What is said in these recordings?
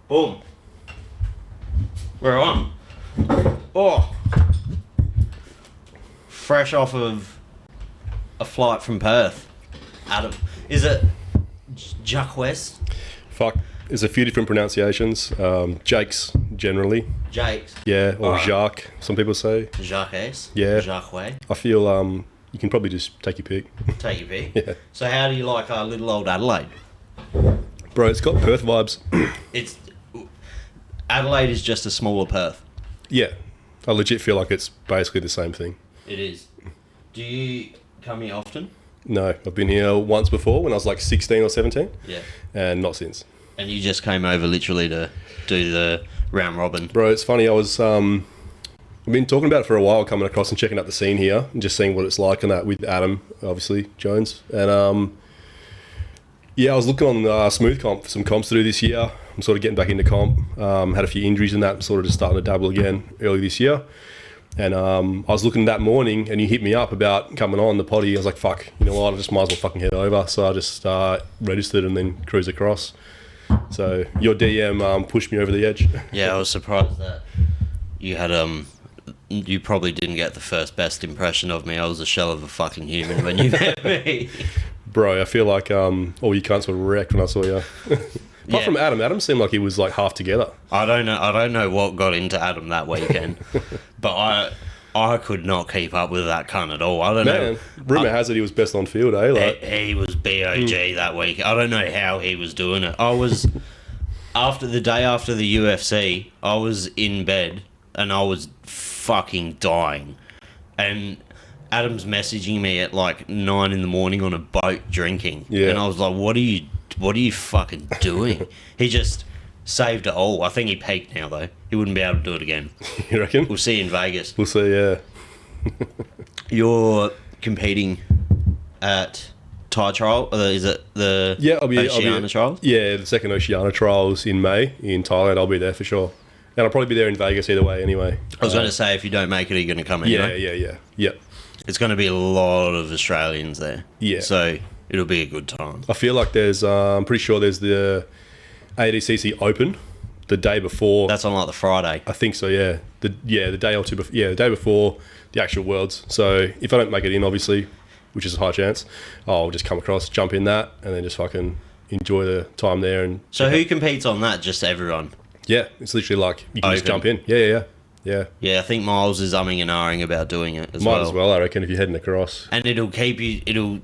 Boom. We're on. Oh. Fresh off of a flight from Perth. Adam. Is it Jacques? Fuck. There's a few different pronunciations. Jacques, generally. Jacques. Yeah, or Alright. Jacques, some people say. Jacques. Yeah. Jacques. I feel you can probably just take your pick. Take your pick. Yeah. So how do you like our little old Adelaide? Bro, it's got Perth vibes. It's Adelaide is just a smaller Perth. Yeah. I legit feel like it's basically the same thing. It is. Do you come here often? No, I've been here once before when I was like 16 or 17. Yeah. And not since. And you just came over literally to do the round robin. Bro, it's funny. I was I've been talking about it for a while, coming across and checking out the scene here and just seeing what it's like and that with Adam, obviously, Jones. And yeah, I was looking on Smooth Comp for some comps to do this year. I'm sort of getting back into comp. Had a few injuries in that. I'm sort of just starting to dabble again early this year. And I was looking that morning and you hit me up about coming on the potty. I was like, fuck, you know what, I just might as well fucking head over. So I just registered and then cruised across. So your DM pushed me over the edge. Yeah, I was surprised that you had you probably didn't get the first best impression of me. I was a shell of a fucking human when you met me. Bro, I feel like all you cunts were wrecked when I saw you. Apart Yeah. from Adam seemed like he was like half together. I don't know what got into Adam that weekend, but I could not keep up with that cunt at all. I don't know. Man, rumour has it he was best on field, eh? Like, He was BOG that week. I don't know how he was doing it. I was after the day after the UFC, I was in bed and I was fucking dying. And Adam's messaging me at like 9 a.m. on a boat drinking. Yeah. And I was like, what are you fucking doing? He just saved it all. I think he peaked now though. He wouldn't be able to do it again. you reckon? We'll see you in Vegas. We'll see, yeah. You're competing at Thai trial? Is it the Oceania trials? Yeah, the second Oceania trials in May in Thailand. I'll be there for sure. And I'll probably be there in Vegas either way anyway. I was going to say, if you don't make it, are you going to come anyway? Yeah. It's going to be a lot of Australians there. Yeah. So it'll be a good time. I feel like there's, I'm pretty sure there's the ADCC Open the day before. That's on like the Friday. I think so, yeah. The day or two before, the day before the actual Worlds. So if I don't make it in, obviously, which is a high chance, I'll just come across, jump in that, and then just fucking enjoy the time there. And so who competes on that? Just everyone? Yeah, it's literally like you can just Open. jump in. Yeah. Yeah, I think Miles is umming and ahhing about doing it as Might well. as well, I reckon, if you're heading across. And it'll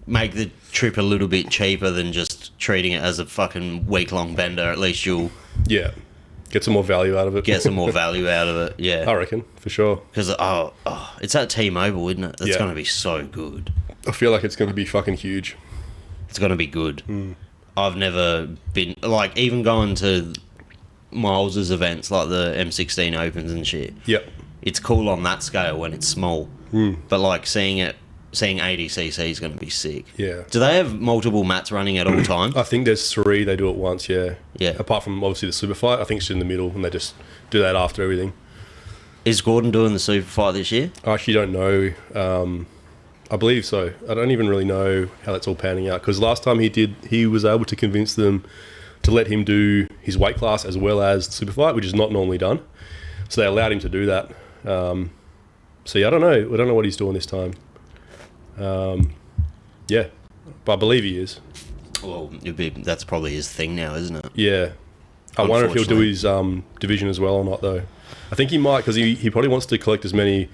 make the trip a little bit cheaper than just treating it as a fucking week-long bender. At least you'll Get some more value out of it. get some more value out of it. Yeah. I reckon, for sure. Because, it's at T-Mobile, isn't it? That's Yeah. going to be so good. I feel like it's going to be fucking huge. It's going to be good. I've never been... Like, even going to Miles's events, like the M16 Opens and shit. Yep. It's cool on that scale when it's small. But, like, seeing ADCC is going to be sick. Yeah. Do they have multiple mats running at all times? I think there's 3 they do it once, yeah. Yeah. Apart from, obviously, the super fight, I think it's in the middle, and they just do that after everything. Is Gordon doing the super fight this year? I actually don't know. I believe so. I don't even really know how that's all panning out, because last time he was able to convince them to let him do his weight class as well as the super fight, which is not normally done. So they allowed him to do that. So yeah, I don't know. I don't know what he's doing this time. Yeah, but I believe he is. Well, that's probably his thing now, isn't it? Yeah. I wonder if he'll do his division as well or not, though. I think he might, because he probably wants to collect as many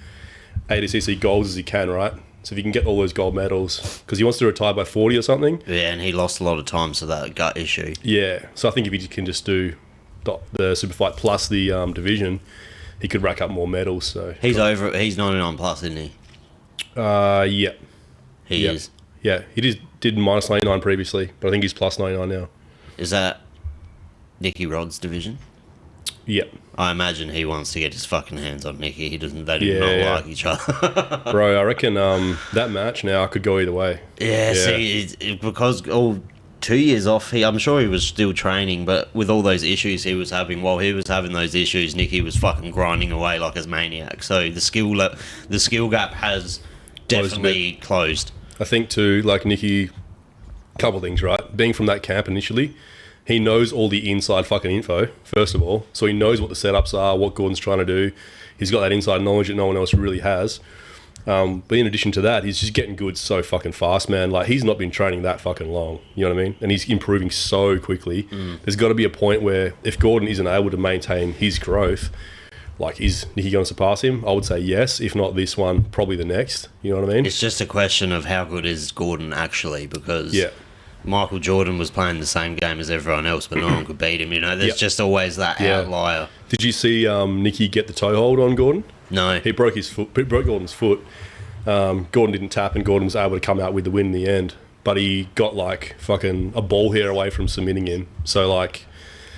ADCC golds as he can, right? So if he can get all those gold medals, because he wants to retire by 40 or something. Yeah, and he lost a lot of time to that gut issue. Yeah, so I think if he can just do the super fight plus the division, he could rack up more medals. So He's 99 plus, isn't he? Yeah. He is. Yeah, he did minus 99 previously, but I think he's plus 99 now. Is that Nicky Rod's division? Yep. I imagine he wants to get his fucking hands on Nicky. They do not like each other. Bro, I reckon that match now could go either way. Yeah. See, because 2 years off, I'm sure he was still training, but with all those issues he was having, while he was having those issues, Nicky was fucking grinding away like a maniac. So the skill gap has definitely closed. I think too, like Nicky, couple things, right? Being from that camp initially, he knows all the inside fucking info, first of all. So he knows what the setups are, what Gordon's trying to do. He's got that inside knowledge that no one else really has. But in addition to that, he's just getting good so fucking fast, man. Like, he's not been training that fucking long. You know what I mean? And he's improving so quickly. There's got to be a point where if Gordon isn't able to maintain his growth, like, is Nicky going to surpass him? I would say yes. If not this one, probably the next. You know what I mean? It's just a question of how good is Gordon actually, because Yeah. Michael Jordan was playing the same game as everyone else, but no one could beat him. You know, there's just always that outlier. Did you see Nicky get the toe hold on Gordon? No. He broke Gordon's foot. Gordon didn't tap, and Gordon was able to come out with the win in the end. But he got like fucking a ball hair away from submitting him. So like,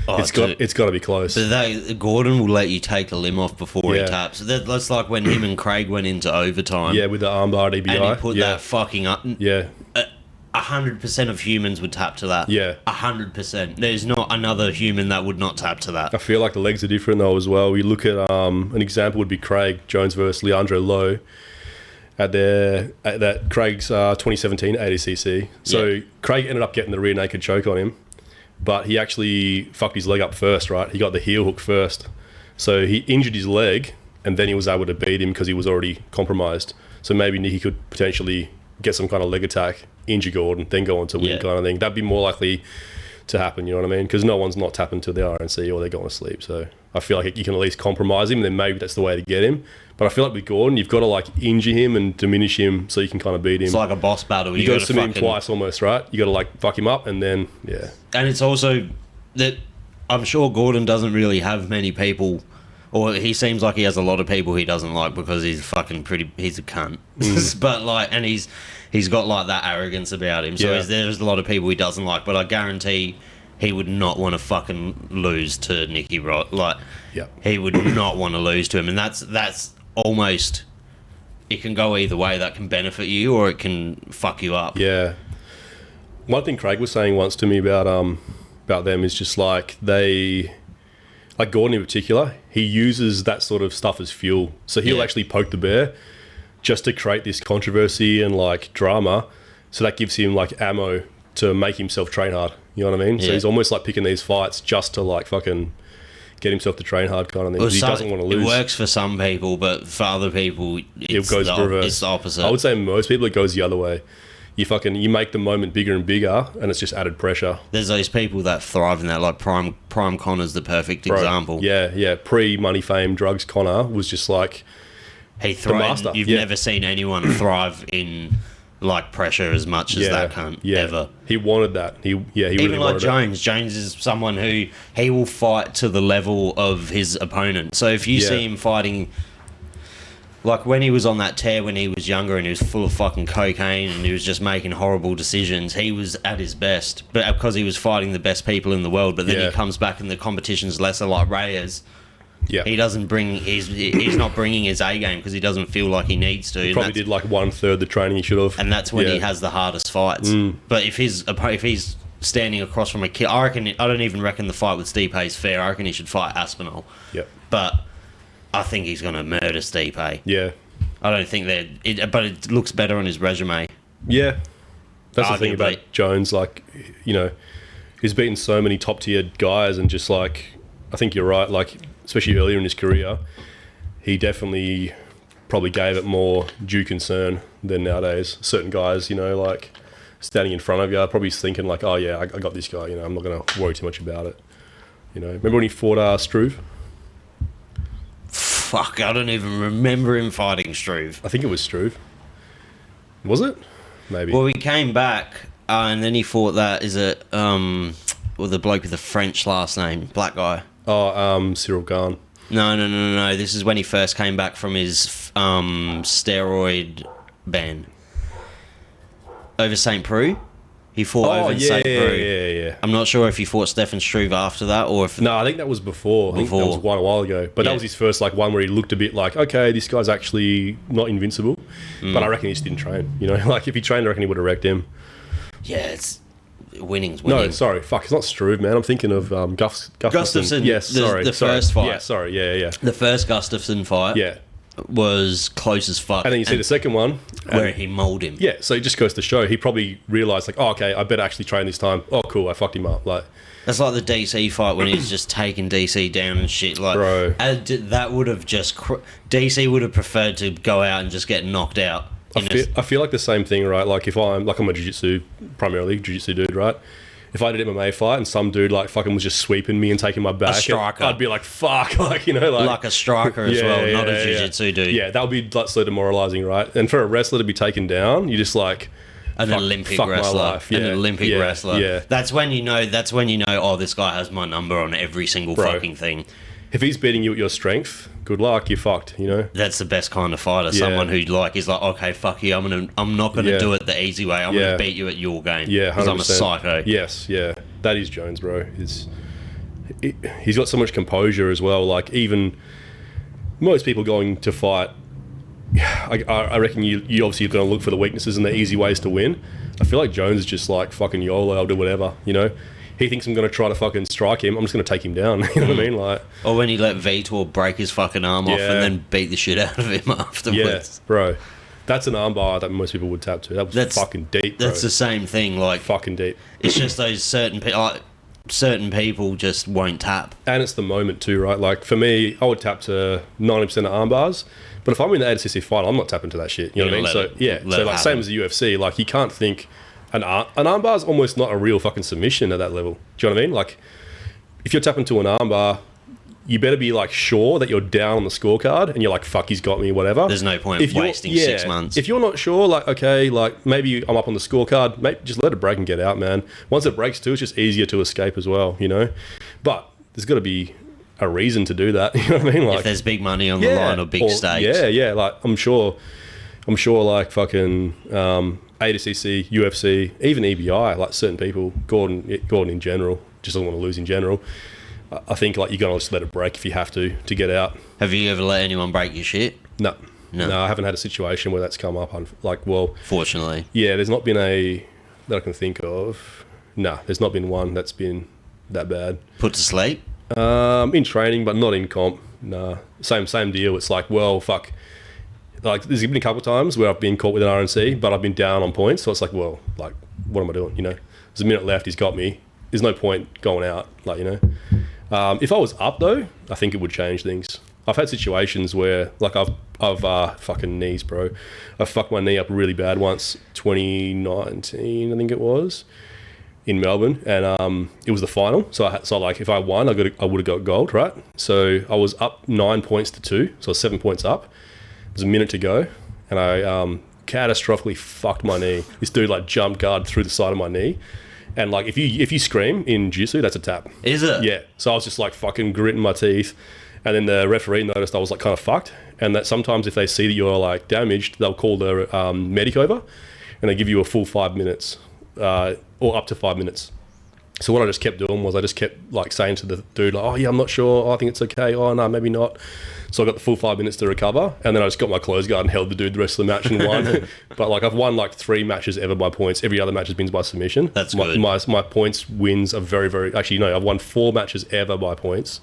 it's got to be close. But Gordon will let you take a limb off before he taps. That's like when him and Craig went into overtime. Yeah, with the armbar DBI. And he put that fucking up. Yeah. 100% of humans would tap to that. Yeah. 100%. There's not another human that would not tap to that. I feel like the legs are different though as well. You look at an example would be Craig Jones versus Leandro Lowe at that Craig's 2017 ADCC. So Craig ended up getting the rear naked choke on him, but he actually fucked his leg up first, right? He got the heel hook first. So he injured his leg, and then he was able to beat him because he was already compromised. So maybe Nicky could potentially get some kind of leg attack, injure Gordon, then go on to win kind of thing. That'd be more likely to happen, you know what I mean? Because no one's not tapping to the RNC or they're going to sleep. So I feel like you can at least compromise him, then maybe that's the way to get him. But I feel like with Gordon, you've got to like injure him and diminish him so you can kind of beat him. It's like a boss battle. You got to submit him twice almost, right? You got to like fuck him up and then, And it's also that I'm sure Gordon doesn't really have many people, or he seems like he has a lot of people he doesn't like because he's he's a cunt. But like, and he's got like that arrogance about him. So there's a lot of people he doesn't like, but I guarantee he would not want to fucking lose to Nicky Rod. Like, he would not want to lose to him. And that's almost, it can go either way. That can benefit you or it can fuck you up. Yeah. One thing Craig was saying once to me about them is just like like Gordon in particular, he uses that sort of stuff as fuel. So he'll actually poke the bear just to create this controversy and like drama. So that gives him like ammo to make himself train hard. You know what I mean? So he's almost like picking these fights just to like fucking get himself to train hard kind of thing. Well, he doesn't want to lose. It works for some people, but for other people, it's the opposite. I would say most people it goes the other way. You make the moment bigger and bigger, and it's just added pressure. There's those people that thrive in that, like Prime Connor's the perfect example. Yeah. Pre-money, fame, drugs, Connor was just like he thrived. You've never seen anyone thrive in like pressure as much as that cunt ever. He wanted that. He even really like wanted Jones. Jones is someone who he will fight to the level of his opponent. So if you see him fighting. Like when he was on that tear when he was younger and he was full of fucking cocaine and he was just making horrible decisions, he was at his best. But because he was fighting the best people in the world, but then he comes back and the competition's lesser, like Reyes. Yeah, he doesn't bring. He's not bringing his A game because he doesn't feel like he needs to. He probably did like 1/3 the training he should have, and that's when he has the hardest fights. But if he's standing across from a kid, I don't even reckon the fight with Stipe is fair. I reckon he should fight Aspinall. Yeah, but I think he's going to murder Stipe. Yeah. I don't think but it looks better on his resume. Yeah. That's the thing about Jones. Like, you know, he's beaten so many top-tier guys and just like, I think you're right. Like, especially earlier in his career, he definitely probably gave it more due concern than nowadays. Certain guys, you know, like standing in front of you, probably thinking like, oh yeah, I got this guy. You know, I'm not going to worry too much about it. You know, remember when he fought Struve? Fuck, I don't even remember him fighting Struve. I think it was Struve. Was it? Maybe. Well, he came back and then he fought the bloke with the French last name, black guy. Oh, Cyril Gahn. No. This is when he first came back from his steroid ban. Over St. Preux? He fought over in St. Preux. Yeah. I'm not sure if he fought Stefan Struve after that or if... No, I think that was before. I think that was a while ago. But that was his first like one where he looked a bit like, okay, this guy's actually not invincible. But I reckon he just didn't train. You know, like if he trained, I reckon he would have wrecked him. Yeah, it's... Winning's winning. No, sorry. Fuck, it's not Struve, man. I'm thinking of Gustafsson. Gustafsson. Yes, The first fight. Yeah, sorry. Yeah. The first Gustafsson fight. Yeah. was close as fuck. And then you see the second one. Where he mauled him. Yeah, so it just goes to show, he probably realised, like, oh, okay, I better actually train this time. Oh, cool, I fucked him up. Like, that's like the DC fight when he was just taking DC down and shit. Like, bro. That would have just... DC would have preferred to go out and just get knocked out. I feel like the same thing, right? Like, if I'm a jiu-jitsu, primarily jiu-jitsu dude, right? If I did an MMA fight and some dude like fucking was just sweeping me and taking my back, a striker, I'd be like, fuck, like, you know, like a striker as well, not a jiu-jitsu dude. Yeah, that would be like so demoralizing, right? And for a wrestler to be taken down, you just like an Olympic wrestler, an Olympic wrestler. Yeah, that's when you know. Oh, this guy has my number on every single fucking thing. If he's beating you at your strength, good luck, you're fucked, you know? That's the best kind of fighter. Someone who is like, okay, fuck you, I'm not gonna do it the easy way. I'm gonna beat you at your game. Yeah, 100%. Because I'm a psycho. Yes, yeah. That is Jones, bro. He's got so much composure as well. Like, even most people going to fight, I reckon you obviously are going to look for the weaknesses and the easy ways to win. I feel like Jones is just like, fucking YOLO, I'll do whatever, you know? He thinks I'm going to try to fucking strike him. I'm just going to take him down. You know what I mean? Like, or when he let Vitor break his fucking arm off and then beat the shit out of him afterwards. Yeah, bro. That's an armbar that most people would tap to. That was fucking deep, bro. That's the same thing. Like, fucking deep. It's just those certain people just won't tap. And it's the moment too, right? Like, for me, I would tap to 90% of armbars. But if I'm in the ADCC final, I'm not tapping to that shit. You know what I mean? So, yeah. So, like, same as the UFC. Like, you can't think... An armbar is almost not a real fucking submission at that level. Do you know what I mean? Like, if you're tapping to an armbar, you better be like sure that you're down on the scorecard and you're like, fuck, he's got me, whatever. There's no point wasting 6 months. If you're not sure, like, okay, like maybe I'm up on the scorecard, maybe just let it break and get out, man. Once it breaks too, it's just easier to escape as well, you know? But there's got to be a reason to do that. You know what I mean? Like, if there's big money on the line or big stakes. Yeah. Like, I'm sure like fucking ADCC, UFC, even EBI, like certain people, Gordon in general, just doesn't want to lose in general. I think like you're gonna just let it break if you have to get out. Have you ever let anyone break your shit? No, I haven't had a situation where that's come up. Fortunately, yeah, there's not been that I can think of. No, there's not been one that's been that bad. Put to sleep? In training, but not in comp. No, same deal. It's like, well, fuck. Like, there's been a couple of times where I've been caught with an RNC, but I've been down on points. So it's like, well, like, what am I doing? You know, there's a minute left. He's got me. There's no point going out. Like, you know, if I was up though, I think it would change things. I've had situations where, like, I've fucking knees, bro. I fucked my knee up really bad once, 2019, I think it was, in Melbourne, and it was the final. So like, if I won, I would have got gold, right? So I was up 9 points to 2, so I was 7 points up. There's a minute to go, and I catastrophically fucked my knee. This dude like jumped guard through the side of my knee, and like if you scream in jiu-jitsu, that's a tap. Is it? Yeah. So I was just like fucking gritting my teeth, and then the referee noticed I was like kind of fucked, and that sometimes if they see that you're like damaged, they'll call the medic over, and they give you a full 5 minutes, or up to 5 minutes. So what I just kept doing was I just kept like saying to the dude, like, oh yeah, I'm not sure. Oh, I think it's okay. Oh no, maybe not. So I got the full 5 minutes to recover, and then I just got my close guard and held the dude the rest of the match and won. But like, I've won like 3 matches ever by points. Every other match has been by submission. That's good. My points wins are very, very... Actually, no, I've won 4 matches ever by points.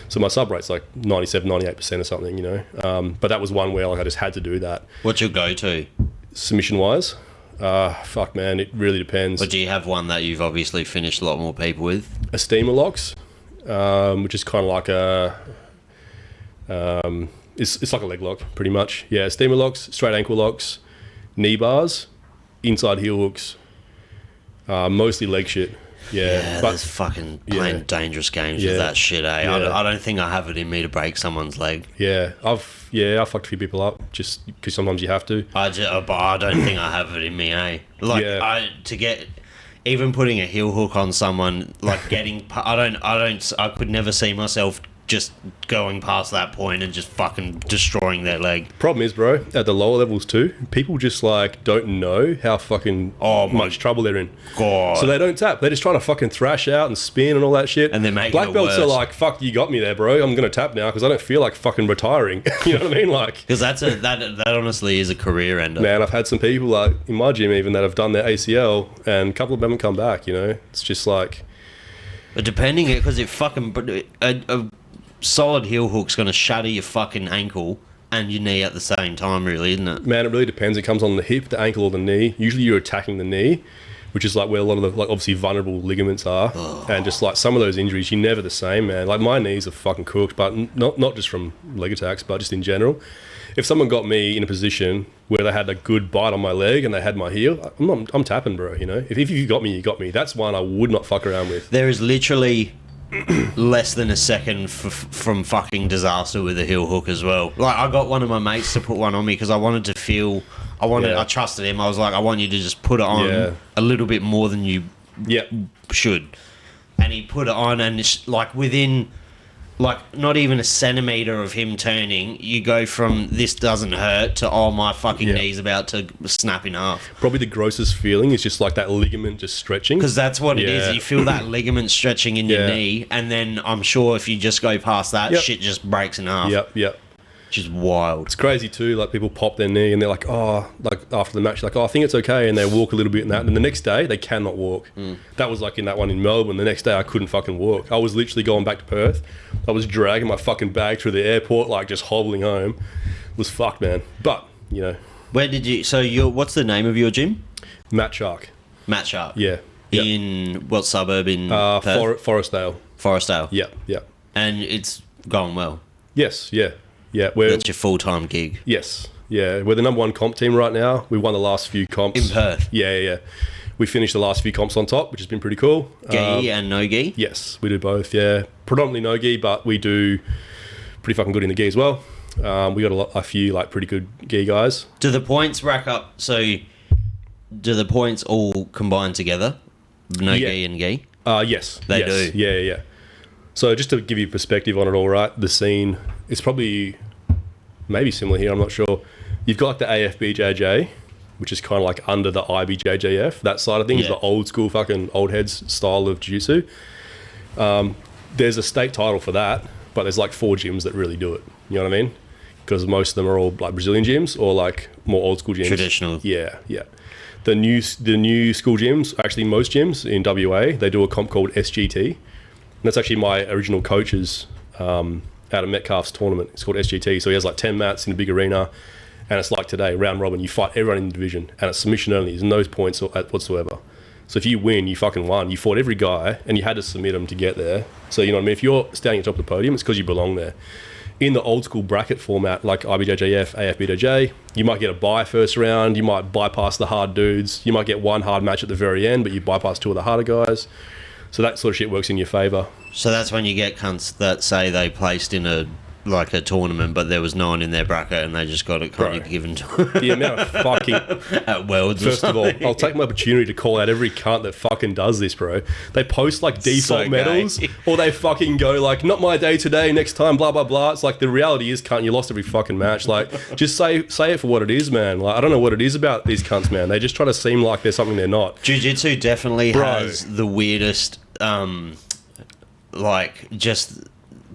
So my sub rate's like 97, 98% or something, you know. But that was one where like I just had to do that. What's your go-to? Submission-wise? Fuck, man, it really depends. But do you have one that you've obviously finished a lot more people with? A steamer locks, which is kind of like a... it's like a leg lock, pretty much. Yeah, steamer locks, straight ankle locks, knee bars, inside heel hooks, mostly leg shit. Yeah, but there's fucking playing dangerous games with that shit, eh? Yeah. I don't think I have it in me to break someone's leg. Yeah, I've fucked a few people up just because sometimes you have to. But I don't think I have it in me, eh? Like, to get... Even putting a heel hook on someone, like getting... I could never see myself just going past that point and just fucking destroying their leg. Problem is, bro, at the lower levels too, people just like don't know how fucking much trouble they're in. God. So they don't tap. They're just trying to fucking thrash out and spin and all that shit. And they're making Black belts worse. are like, fuck, you got me there, bro. I'm gonna tap now because I don't feel like fucking retiring. You know what I mean? Like, because that honestly is a career ender. Man, I've had some people like in my gym even that have done their ACL and a couple of them haven't come back. You know, it's just like. But because it fucking a solid heel hook's going to shatter your fucking ankle and your knee at the same time, really, isn't it? Man, it really depends. It comes on the hip, the ankle, or the knee. Usually you're attacking the knee, which is like where a lot of the like obviously vulnerable ligaments are. And just like some of those injuries, you're never the same, man. Like my knees are fucking cooked, but not just from leg attacks, but just in general. If someone got me in a position where they had a good bite on my leg and they had my heel, I'm tapping, bro, you know? If you got me, you got me. That's one I would not fuck around with. There is literally less than a second from fucking disaster with a heel hook as well. Like, I got one of my mates to put one on me because I wanted to feel... I trusted him. I was like, I want you to just put it on a little bit more than you should. And he put it on, and it's like within... like not even a centimetre of him turning, you go from this doesn't hurt to my fucking knee's about to snap in half. Probably the grossest feeling is just like that ligament just stretching. Because that's what it is. You feel that ligament stretching in your knee, and then I'm sure if you just go past that, shit just breaks in half. Yep. Which is wild. It's crazy too, like people pop their knee and they're like, oh, like after the match, like, oh, I think it's okay, and they walk a little bit in that, and then the next day they cannot walk. That was like in that one in Melbourne. The next day I couldn't fucking walk. I was literally going back to Perth. I was dragging my fucking bag through the airport, like just hobbling home. It was fucked, man. But, you know. Where did you, what's the name of your gym? Matt Shark. Yeah. In what suburb in Perth? Forrestdale. Yeah. And it's going well? Yes, yeah. That's your full-time gig? Yes, yeah. We're the number one comp team right now. We won the last few comps. In Perth? Yeah. We finished the last few comps on top, which has been pretty cool. Gi and no gi? Yes, we do both, yeah. Predominantly no gi, but we do pretty fucking good in the gi as well. We got a few like pretty good gi guys. Do the points rack up? So do the points all combine together? No gi and gi? Yes. They do? Yeah. So just to give you perspective on it all, right, the scene, it's probably maybe similar here, I'm not sure. You've got like the AFBJJ, which is kind of like under the IBJJF, that side of things, the old school fucking old heads style of jiu-jitsu. There's a state title for that, but there's like 4 gyms that really do it. You know what I mean? Because most of them are all like Brazilian gyms or like more old school gyms. Traditional. Yeah. The new school gyms, actually most gyms in WA, they do a comp called SGT. And that's actually my original coach's out of Metcalf's tournament. It's called SGT. So he has like 10 mats in a big arena, and it's like today, round robin. You fight everyone in the division, and it's submission only. There's no points whatsoever. So if you win, you fucking won. You fought every guy, and you had to submit them to get there. So you know what I mean? If you're standing at the top of the podium, it's because you belong there. In the old school bracket format, like IBJJF, AFBJJ, you might get a bye first round. You might bypass the hard dudes. You might get one hard match at the very end, but you bypass 2 of the harder guys. So that sort of shit works in your favour. So that's when you get cunts that say they placed in a tournament, but there was no one in their bracket, and they just got it kind of given to them. The amount of fucking... at Worlds. First of all, I'll take my opportunity to call out every cunt that fucking does this, bro. They post like default medals, or they fucking go like, not my day today, next time, blah, blah, blah. It's like, the reality is, cunt, you lost every fucking match. Like, just say it for what it is, man. Like, I don't know what it is about these cunts, man. They just try to seem like they're something they're not. Jiu-jitsu definitely has the weirdest, like, just...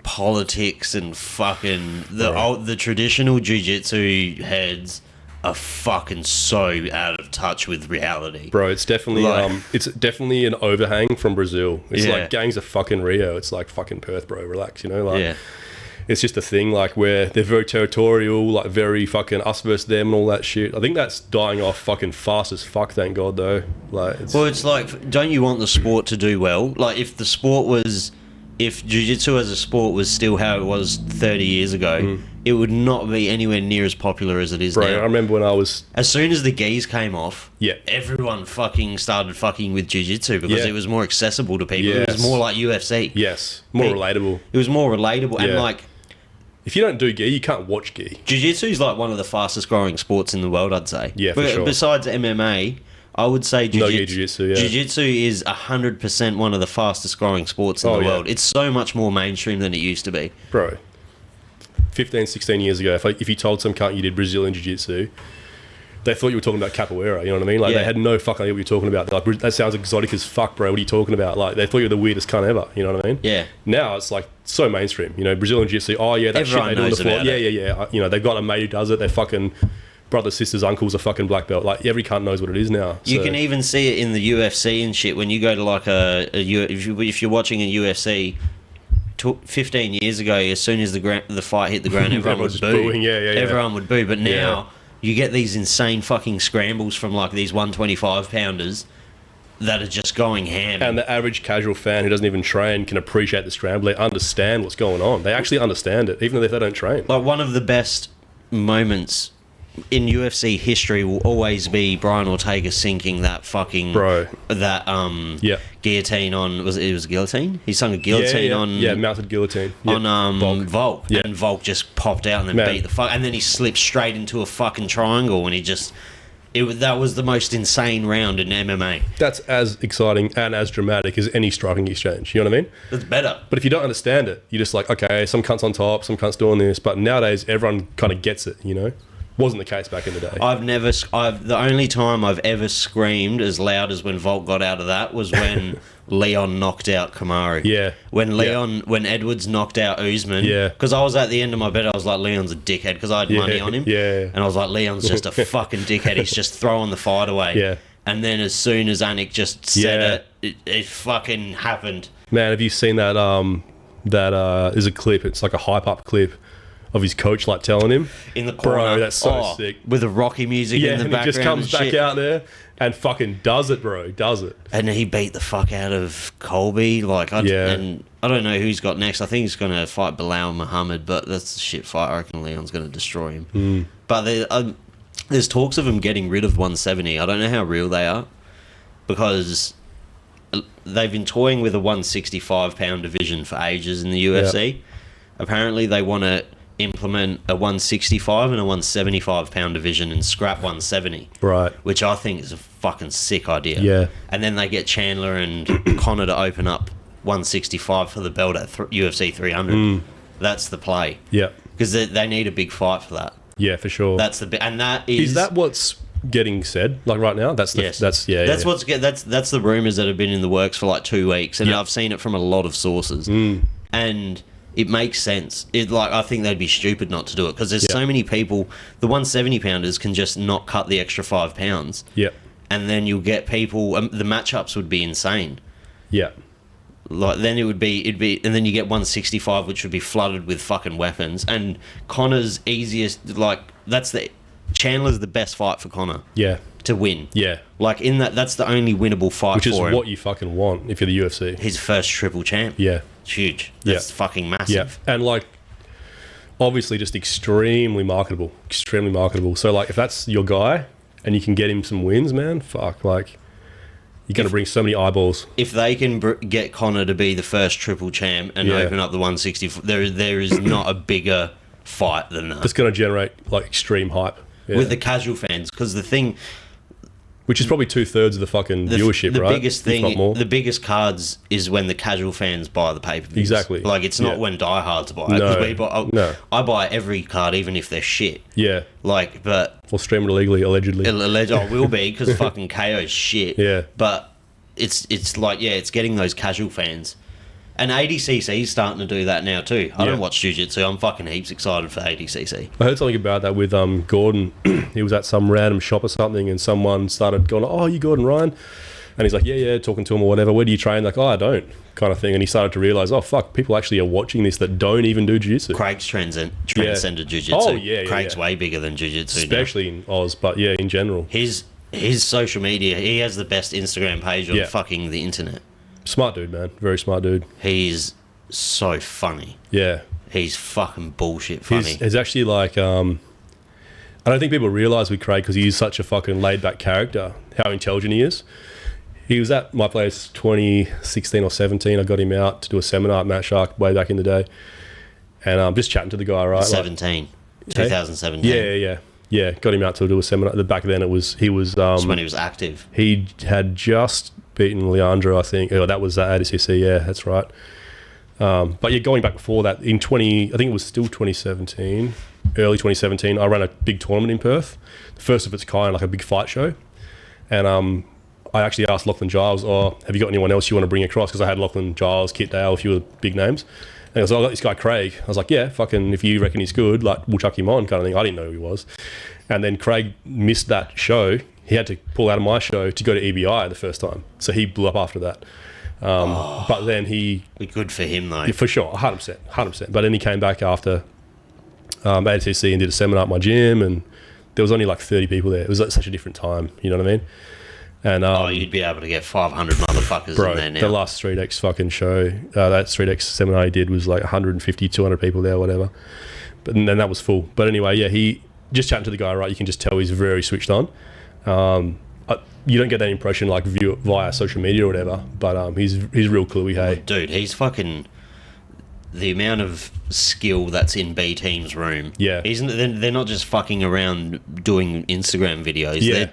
politics and fucking the traditional jiu-jitsu heads are fucking so out of touch with reality, bro. It's definitely an overhang from Brazil. It's like gangs of fucking Rio. It's like fucking Perth, bro. Relax, you know, like it's just a thing, like, where they're very territorial, like very fucking us versus them and all that shit. I think that's dying off fucking fast as fuck, thank God, though. Like, it's like, don't you want the sport to do well? Like, if jiu-jitsu as a sport was still how it was 30 years ago, it would not be anywhere near as popular as it is now. I remember when I was... As soon as the gis came off, everyone fucking started fucking with jiu-jitsu because it was more accessible to people. It was more like UFC. Yes, more relatable. It was more relatable. And like... If you don't do gi, you can't watch gi. Jiu-jitsu is like one of the fastest growing sports in the world, I'd say. Yeah, for sure. Besides MMA... I would say jiu-jitsu. Jiu-jitsu is 100% one of the fastest growing sports in the world. It's so much more mainstream than it used to be. Bro, 15, 16 years ago, if you told some cunt you did Brazilian jiu-jitsu, they thought you were talking about capoeira, you know what I mean? Like, they had no fucking idea what you're talking about. They're like, that sounds exotic as fuck, bro. What are you talking about? Like, they thought you were the weirdest cunt ever, you know what I mean? Yeah. Now it's like so mainstream, you know, Brazilian jiu-jitsu, that everyone shit they do on the floor. Yeah. You know, they've got a mate who does it. They're fucking... brothers, sisters, uncles are fucking black belt. Like, every cunt knows what it is now. You can even see it in the UFC and shit. When you go to like if you're watching a UFC 15 years ago, as soon as the fight hit the ground, everyone would boo. Booing, yeah. Everyone would boo. But now you get these insane fucking scrambles from like these 125 pounders that are just going ham. And the average casual fan who doesn't even train can appreciate the scramble. They understand what's going on. They actually understand it, even if they don't train. Like, one of the best moments in UFC history will always be Brian Ortega sinking that fucking guillotine on it was guillotine? He sung a guillotine on mounted guillotine on Volk. And Volk just popped out and then beat the fuck, and then he slipped straight into a fucking triangle, and he just that was the most insane round in MMA. That's as exciting and as dramatic as any striking exchange. You know what I mean? That's better. But if you don't understand it, you're just like, okay, some cunt's on top, some cunt's doing this. But nowadays, everyone kind of gets it, you know? Wasn't the case back in the day. The only time I've ever screamed as loud as when Volk got out of that was when Leon knocked out Kamaru. Yeah. When Edwards knocked out Usman. Yeah. Because I was at the end of my bed, I was like, Leon's a dickhead, because I had money on him. Yeah. And I was like, Leon's just a fucking dickhead. He's just throwing the fight away. Yeah. And then as soon as Anik just said it fucking happened. Man, have you seen that? There's a clip. It's like a hype up clip of his coach like telling him in the corner. Bro, that's so sick. With the Rocky music in the background. Yeah, and he just comes back out there and fucking does it, bro. Does it. And he beat the fuck out of Colby. And I don't know who he's got next. I think he's going to fight Bilal Muhammad, but that's a shit fight. I reckon Leon's going to destroy him. But there's talks of him getting rid of 170. I don't know how real they are, because they've been toying with a 165-pound division for ages in the UFC. Yep. Apparently they want to implement a 165 and a 175-pound division and scrap 170. Right. Which I think is a fucking sick idea. Yeah. And then they get Chandler and Conor to open up 165 for the belt at UFC 300. That's the play. Yeah. Because they need a big fight for that. Yeah, for sure. That's is that what's getting said like right now? That's the that's the rumors that have been in the works for like 2 weeks, and I've seen it from a lot of sources. And it makes sense. I think they'd be stupid not to do it, because there's so many people. The 170 pounders can just not cut the extra 5 pounds. Yeah. And then you'll get people. The matchups would be insane. Yeah. Like, then it'd be, and then you get 165, which would be flooded with fucking weapons. And Conor's easiest, Chandler's the best fight for Conor. Yeah. To win. Yeah. Like, that's the only winnable fight for him. Which is what you fucking want if you're the UFC. His first triple champ. Yeah. It's huge. That's fucking massive. Yeah. And like, obviously just extremely marketable. Extremely marketable. So like, if that's your guy and you can get him some wins, man, fuck, like, you're going to bring so many eyeballs. If they can get Conor to be the first triple champ and open up the 160, there is not a bigger fight than that. It's going to generate like extreme hype. Yeah. With the casual fans, because the thing... Which is probably 2/3 of the fucking viewership, right? The biggest cards is when the casual fans buy the pay-per-views. Exactly. Like, it's not when diehards buy it. Because I buy every card, even if they're shit. Yeah. Like, but... Or stream it illegally, allegedly. I will be, because fucking KO's shit. Yeah. But it's like, it's getting those casual fans. And ADCC is starting to do that now too. I don't watch Jiu-Jitsu. I'm fucking heaps excited for ADCC. I heard something about that with Gordon. He was at some random shop or something, and someone started going, "Oh, you Gordon Ryan?" And he's like, yeah, talking to him or whatever. Where do you train? Like, "Oh, I don't," kind of thing. And he started to realize, oh fuck, people actually are watching this that don't even do Jiu-Jitsu. Craig's transcended Jiu-Jitsu. Oh yeah, Craig's way bigger than Jiu-Jitsu, especially in Oz, but yeah, in general. His social media, he has the best Instagram page on fucking the internet. Smart dude, man. Very smart dude. He's so funny. Yeah. He's fucking bullshit funny. He's actually like, I don't think people realise with Craig, because he's such a fucking laid back character, how intelligent he is. He was at my place 2016 or 17. I got him out to do a seminar at Matt Shark way back in the day. And I'm just chatting to the guy, right? 2017. Yeah. Got him out to do a seminar. Back then he was that's when he was active. He had just beaten Leandro, I think. Oh, that was ADCC, yeah, that's right. But yeah, going back before that, I think it was still 2017, early 2017, I ran a big tournament in Perth, the first of its kind, like a big fight show. And I actually asked Lachlan Giles, have you got anyone else you want to bring across? Because I had Lachlan Giles, Kit Dale, a few of the big names. And I was like, I got this guy Craig. I was like, yeah, fucking, if you reckon he's good, like, we'll chuck him on, kind of thing. I didn't know who he was. And then Craig missed that show. He had to pull out of my show to go to EBI the first time. So he blew up after that. But then he... Good for him, though. Yeah, for sure, 100%. But then he came back after ADCC and did a seminar at my gym, and there was only like 30 people there. It was like such a different time, you know what I mean? And you'd be able to get 500 motherfuckers in there now. The last 3X fucking show, that 3X seminar he did was like 150, 200 people there, whatever. But then that was full. But anyway, yeah, he just chatting to the guy, right? You can just tell he's very switched on. You don't get that impression like via social media or whatever, but he's real cluey, hey. Dude, he's fucking... The amount of skill that's in B Team's room. Yeah. They're not just fucking around doing Instagram videos.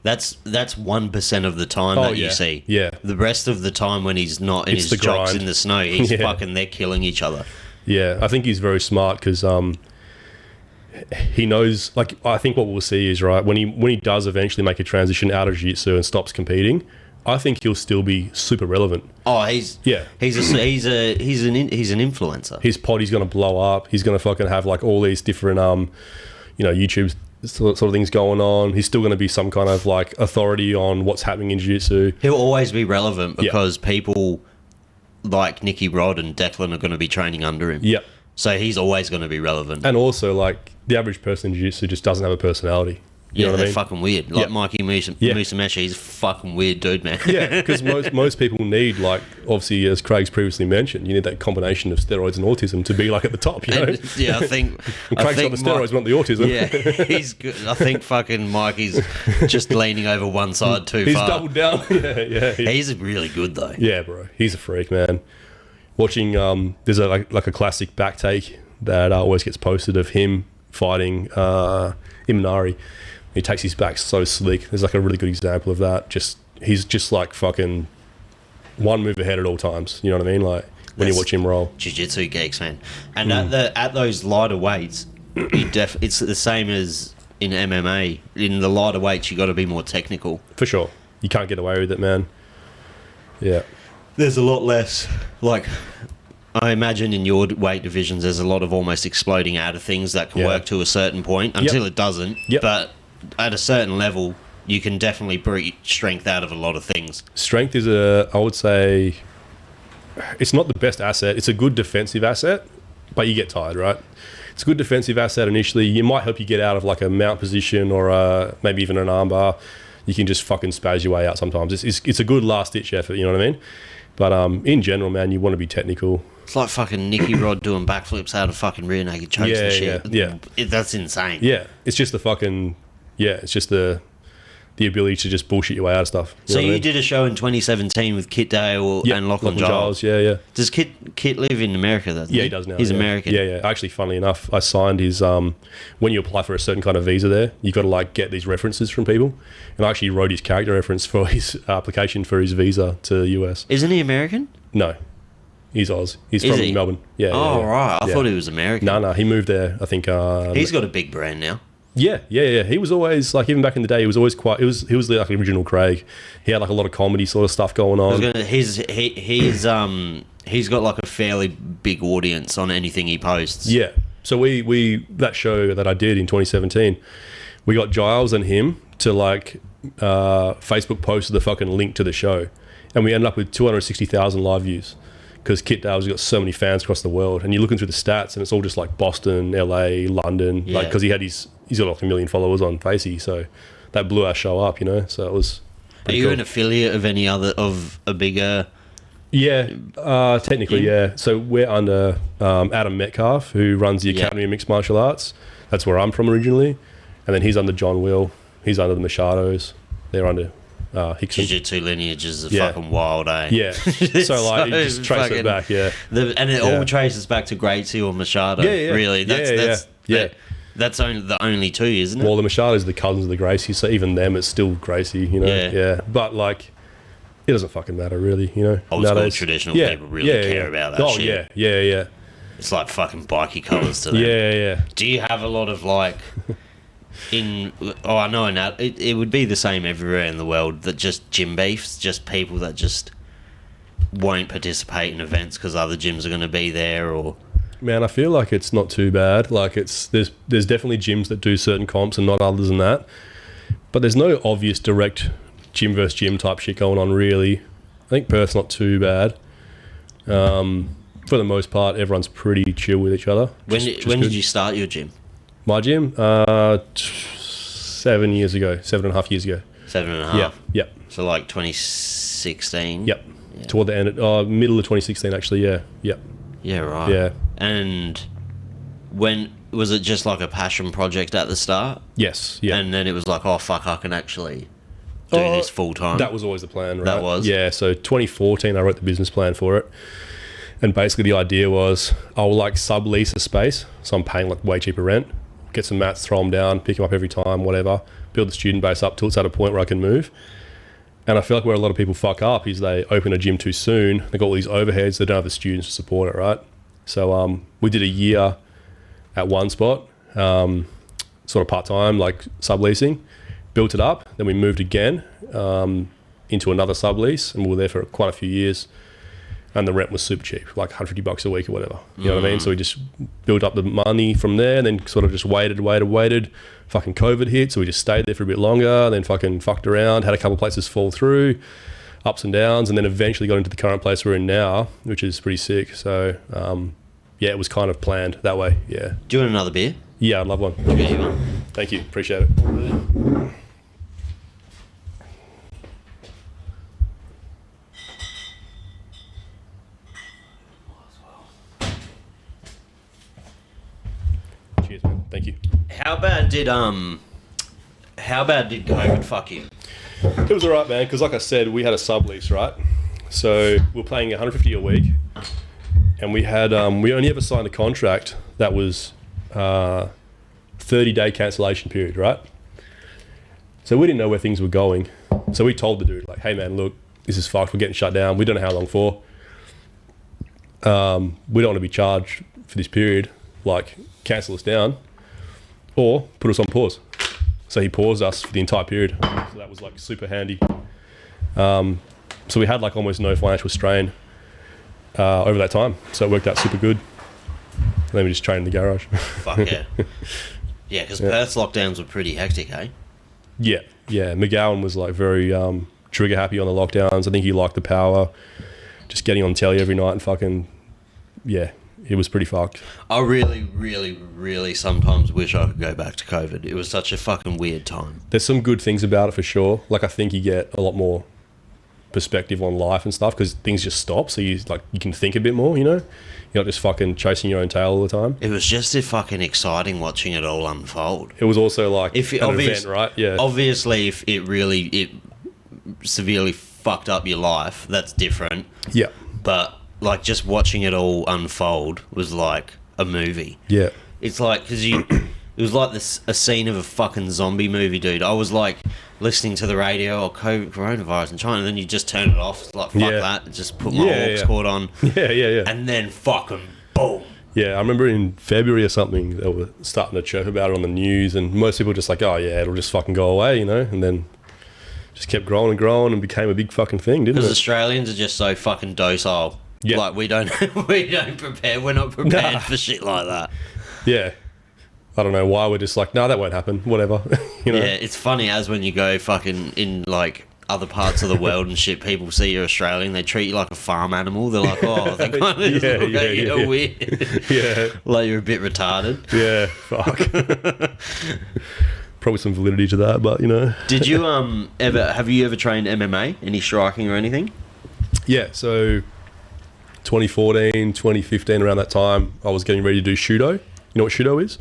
That's 1% of the time that you see. Yeah. The rest of the time when he's not in his jocks in the snow, he's fucking... They're killing each other. Yeah, I think he's very smart because he knows... Like, I think what we'll see is, right, when he does eventually make a transition out of jiu-jitsu and stops competing, I think he'll still be super relevant. Oh, he's an influencer. His poddy's going to blow up. He's going to fucking have like all these different YouTube sort of things going on. He's still going to be some kind of like authority on what's happening in jiu-jitsu. He'll always be relevant because people like Nicky Rod and Declan are going to be training under him. Yep. So he's always going to be relevant. And also, like, the average person in jiu-jitsu just doesn't have a personality. You know what I mean? Fucking weird. Like Mikey Musameshi, he's a fucking weird dude, man. Yeah, because most people need, like, obviously, as Craig's previously mentioned, you need that combination of steroids and autism to be, like, at the top, you know? And, yeah, I think... And Craig's got the steroids, not the autism. Yeah, he's good. I think fucking Mikey's just leaning over one side too far. He's doubled down. Yeah. He's really good, though. Yeah, bro. He's a freak, man. Watching, there's a classic back take that always gets posted of him fighting Imanari. He takes his back so slick. There's like a really good example of that. He's just like fucking one move ahead at all times. You know what I mean? Like when you watch him roll. Jiu-jitsu geeks, man. And at those lighter weights, it's the same as in MMA. In the lighter weights, you got to be more technical. For sure. You can't get away with it, man. Yeah. There's a lot less, like... I imagine in your weight divisions, there's a lot of almost exploding out of things that can work to a certain point until it doesn't. Yep. But at a certain level, you can definitely bring strength out of a lot of things. Strength is I would say, it's not the best asset. It's a good defensive asset, but you get tired, right? It's a good defensive asset initially. You might help you get out of like a mount position or maybe even an armbar. You can just fucking spaz your way out sometimes. It's a good last-ditch effort, you know what I mean? But in general, man, you want to be technical. It's like fucking Nicky Rod doing backflips out of fucking rear naked chokes and shit. Yeah. That's insane. Yeah, it's just the fucking... Yeah, it's just the ability to just bullshit your way out of stuff. So you did a show in 2017 with Kit Dale and Lachlan Giles. Yeah. Does Kit live in America, though? Yeah, he does now. He's American. Yeah. Actually, funnily enough, I signed his... when you apply for a certain kind of visa there, you've got to like get these references from people. And I actually wrote his character reference for his application for his visa to the US. Isn't he American? No. He's Oz. He's from Melbourne. Yeah. Right. I thought he was American. No. He moved there, I think... he's got a big brand now. Yeah. He was always, like, even back in the day, he was always quite... He was like original Craig. He had, like, a lot of comedy sort of stuff going on. He's got, like, a fairly big audience on anything he posts. Yeah. So we that show that I did in 2017, we got Giles and him to, like, Facebook posted the fucking link to the show. And we ended up with 260,000 live views. Because Kit Dale's got so many fans across the world, and you're looking through the stats, and it's all just like Boston, LA, London, like because he's got like 1 million followers on Facey, so that blew our show up, you know. So it was. Are you an affiliate of any other of a bigger? Yeah, technically, yeah. So we're under Adam Metcalf, who runs the Academy of Mixed Martial Arts. That's where I'm from originally, and then he's under John Will. He's under the Machados. They're under. Hickson. Jiu-jitsu lineages are fucking wild, eh? Yeah. So like, you just trace it back, and it all traces back to Gracie or Machado. Yeah. Really, that's only the only two, isn't it? Well, the Machados are the cousins of the Gracie, so even them, it's still Gracie, you know. Yeah. But like, it doesn't fucking matter, really, you know. Old school traditional people really care about that shit. Yeah. It's like fucking bikey colours to them. Yeah. Do you have a lot of like? I know now it would be the same everywhere in the world, that just gym beefs, just people that just won't participate in events because other gyms are going to be there. Or man, I feel like it's not too bad. Like there's definitely gyms that do certain comps and not others than that, but there's no obvious direct gym versus gym type shit going on, really. I think Perth's not too bad. For the most part, everyone's pretty chill with each other. When did you start your gym? My gym? 7 years ago, 7.5 years ago. 7.5? Yep. So like 2016? Yep. Yeah. Toward the end, middle of 2016 actually, yeah. Yep. Yeah, right. Yeah. And when, was it just like a passion project at the start? Yes, yeah. And then it was like, oh fuck, I can actually do this full time? That was always the plan, right? That was? Yeah, so 2014 I wrote the business plan for it. And basically the idea was I'll like sublease a space, so I'm paying like way cheaper rent, get some mats, throw them down, pick them up every time, whatever, build the student base up till it's at a point where I can move. And I feel like where a lot of people fuck up is they open a gym too soon, they got all these overheads, they don't have the students to support it, right? So we did a year at one spot, sort of part-time, like subleasing, built it up, then we moved again into another sublease, and we were there for quite a few years. And the rent was super cheap, like $150 a week or whatever. You know what I mean? So we just built up the money from there, and then sort of just waited. Fucking COVID hit, so we just stayed there for a bit longer, then fucking fucked around, had a couple of places fall through, ups and downs, and then eventually got into the current place we're in now, which is pretty sick. So, yeah, it was kind of planned that way, yeah. Do you want another beer? Yeah, I'd love one. I'll get you one. Thank you, appreciate it. Cheers, man. Thank you. How bad did COVID fuck you? It was alright, man, because like I said, we had a sublease, right? So we were paying $150 a week, and we had we only ever signed a contract that was 30-day cancellation period, right? So we didn't know where things were going. So we told the dude, like, hey man, look, this is fucked, we're getting shut down, we don't know how long for. We don't want to be charged for this period, like cancel us down or put us on pause. So he paused us for the entire period. So that was like super handy. So we had like almost no financial strain over that time. So it worked out super good. And then we just trained in the garage. Fuck yeah. Yeah, because Perth's lockdowns were pretty hectic, eh? Yeah. McGowan was like very trigger happy on the lockdowns. I think he liked the power. Just getting on telly every night and fucking, yeah, it was pretty fucked. I really, really, really sometimes wish I could go back to COVID. It was such a fucking weird time. There's some good things about it for sure. Like I think you get a lot more perspective on life and stuff because things just stop. So you can think a bit more, you know? You're not just fucking chasing your own tail all the time. It was just fucking exciting watching it all unfold. It was also like an event, right? Yeah. Obviously, if it severely fucked up your life, that's different. Yeah. But like just watching it all unfold was like a movie. Yeah. It's like because it was like a scene of a fucking zombie movie, dude. I was like listening to the radio or coronavirus in China, and then you just turn it off. It's like fuck that, just put my aux cord on. Yeah. And then fucking boom. Yeah, I remember in February or something they were starting to chirp about it on the news, and most people were just like, oh yeah, it'll just fucking go away, you know, and then just kept growing and became a big fucking thing, didn't it? Because Australians are just so fucking docile. Yeah. Like we don't prepare. We're not prepared for shit like that. Yeah. I don't know why we're just like, no, that won't happen. Whatever. You know? Yeah, it's funny as when you go fucking in like other parts of the world and shit, people see you're Australian, they treat you like a farm animal. They're like, oh, they kind of look at you weird. Yeah. Like you're a bit retarded. Yeah, fuck. Probably some validity to that, but you know. Did you have you ever trained MMA? Any striking or anything? Yeah, so 2014, 2015, around that time, I was getting ready to do Shudo. You know what Shudo is?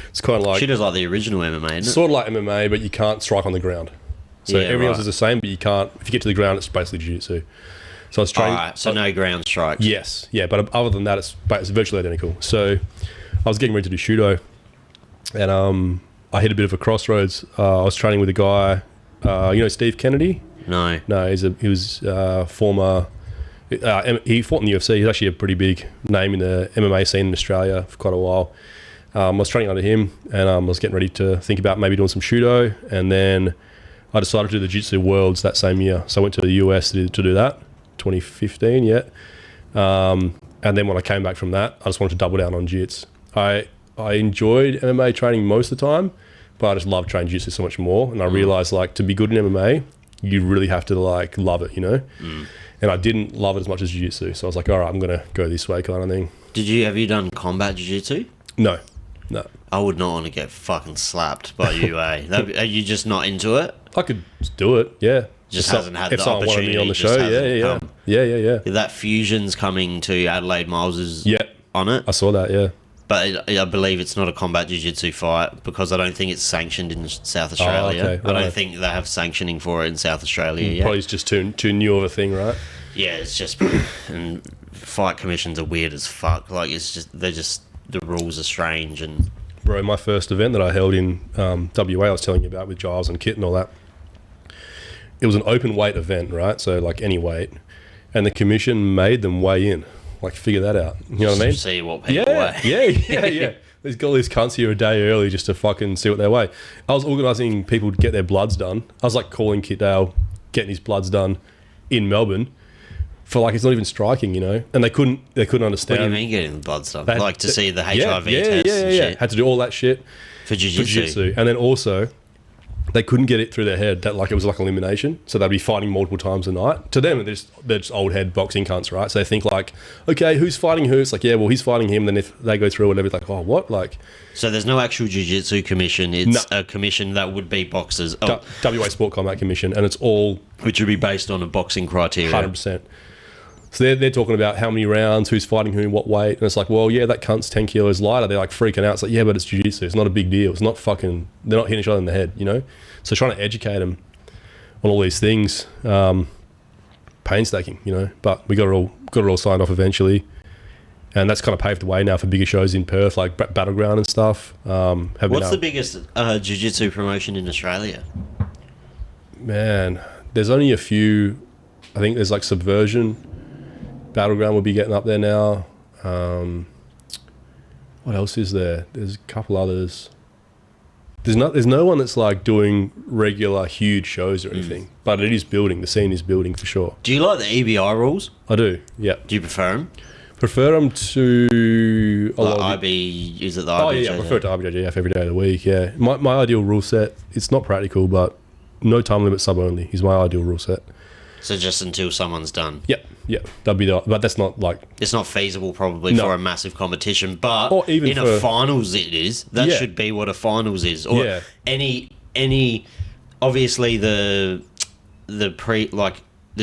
It's kind of like... Shudo's like the original MMA, isn't it? Sort of like MMA, but you can't strike on the ground. So everything else is the same, but you can't... If you get to the ground, it's basically Jiu-jitsu. So I was training... Alright, so no ground strikes. Yes, yeah, but other than that, it's virtually identical. So I was getting ready to do Shudo, and I hit a bit of a crossroads. I was training with a guy... you know Steve Kennedy? No. No, he was former... he fought in the UFC. He's actually a pretty big name in the MMA scene in Australia for quite a while. I was training under him, and I was getting ready to think about maybe doing some Shudo, and then I decided to do the Jiu-Jitsu Worlds that same year. So I went to the US to do that, 2015, yeah. And then when I came back from that, I just wanted to double down on Jiu-Jitsu. I enjoyed MMA training most of the time, but I just love training Jiu-Jitsu so much more. And I realized, like, to be good in MMA, you really have to, like, love it, you know? and I didn't love it as much as jiu-jitsu. So I was like, all right, I'm going to go this way kind of thing. Have you done combat jiu-jitsu? No. I would not want to get fucking slapped by you, Are you just not into it? I could do it, yeah. Just hasn't had if the someone wanted opportunity me on the show, yeah. That Fusion's coming to Adelaide. Miles is on it. I saw that, yeah. But I believe it's not a combat jiu-jitsu fight because I don't think it's sanctioned in South Australia. Okay. I don't think they have sanctioning for it in South Australia yet. Probably it's just too new of a thing, right? Yeah, it's just... and fight commissions are weird as fuck. Like, the rules are strange and... Bro, my first event that I held in WA, I was telling you about with Giles and Kit and all that. It was an open weight event, right? So, like, any weight. And the commission made them weigh in. Like, figure that out. You know what I mean? See what people weigh. Yeah. There's got all these cunts here a day early just to fucking see what they weigh. I was organising people to get their bloods done. I was, like, calling Kit Dale, getting his bloods done in Melbourne. For like, it's not even striking, you know, and they couldn't understand. What do you mean getting the blood stuff? Like to see the HIV test and shit. Had to do all that shit for jiu-jitsu. And then also, they couldn't get it through their head that like it was like elimination. So they'd be fighting multiple times a night. To them, they're just old head boxing cunts, right? So they think like, okay, who's fighting who? It's like, yeah, well, he's fighting him. Then if they go through whatever, it's like, oh, what? Like, so there's no actual jiu-jitsu commission. It's a commission that would be boxers. WA Sport Combat Commission, and it's all which would be based on a boxing criteria. 100%. So they're talking about how many rounds, who's fighting who, what weight. And it's like, well, yeah, that cunt's 10 kilos lighter. They're like freaking out. It's like, yeah, but it's jiu-jitsu. It's not a big deal. It's not fucking, they're not hitting each other in the head, you know? So trying to educate them on all these things, painstaking, you know? But we got it all signed off eventually. And that's kind of paved the way now for bigger shows in Perth, like Battleground and stuff. What's the biggest jiu-jitsu promotion in Australia? Man, there's only a few. I think there's like Subversion. Battleground will be getting up there now. What else is there? There's a couple others. There's no one that's like doing regular huge shows or anything, but it is building. The scene is building for sure. Do you like the EBI rules? I do. Yeah. Do you prefer them? Prefer them to a lot of is it the IBJJF? Oh yeah, I prefer it to IBJJF every day of the week. Yeah. My ideal rule set. It's not practical, but no time limit sub only is my ideal rule set. So just until someone's done. Yeah, that'd be but that's not like it's not feasible probably for a massive competition, but or even in a finals it is. That should be what a finals is, or any. Obviously the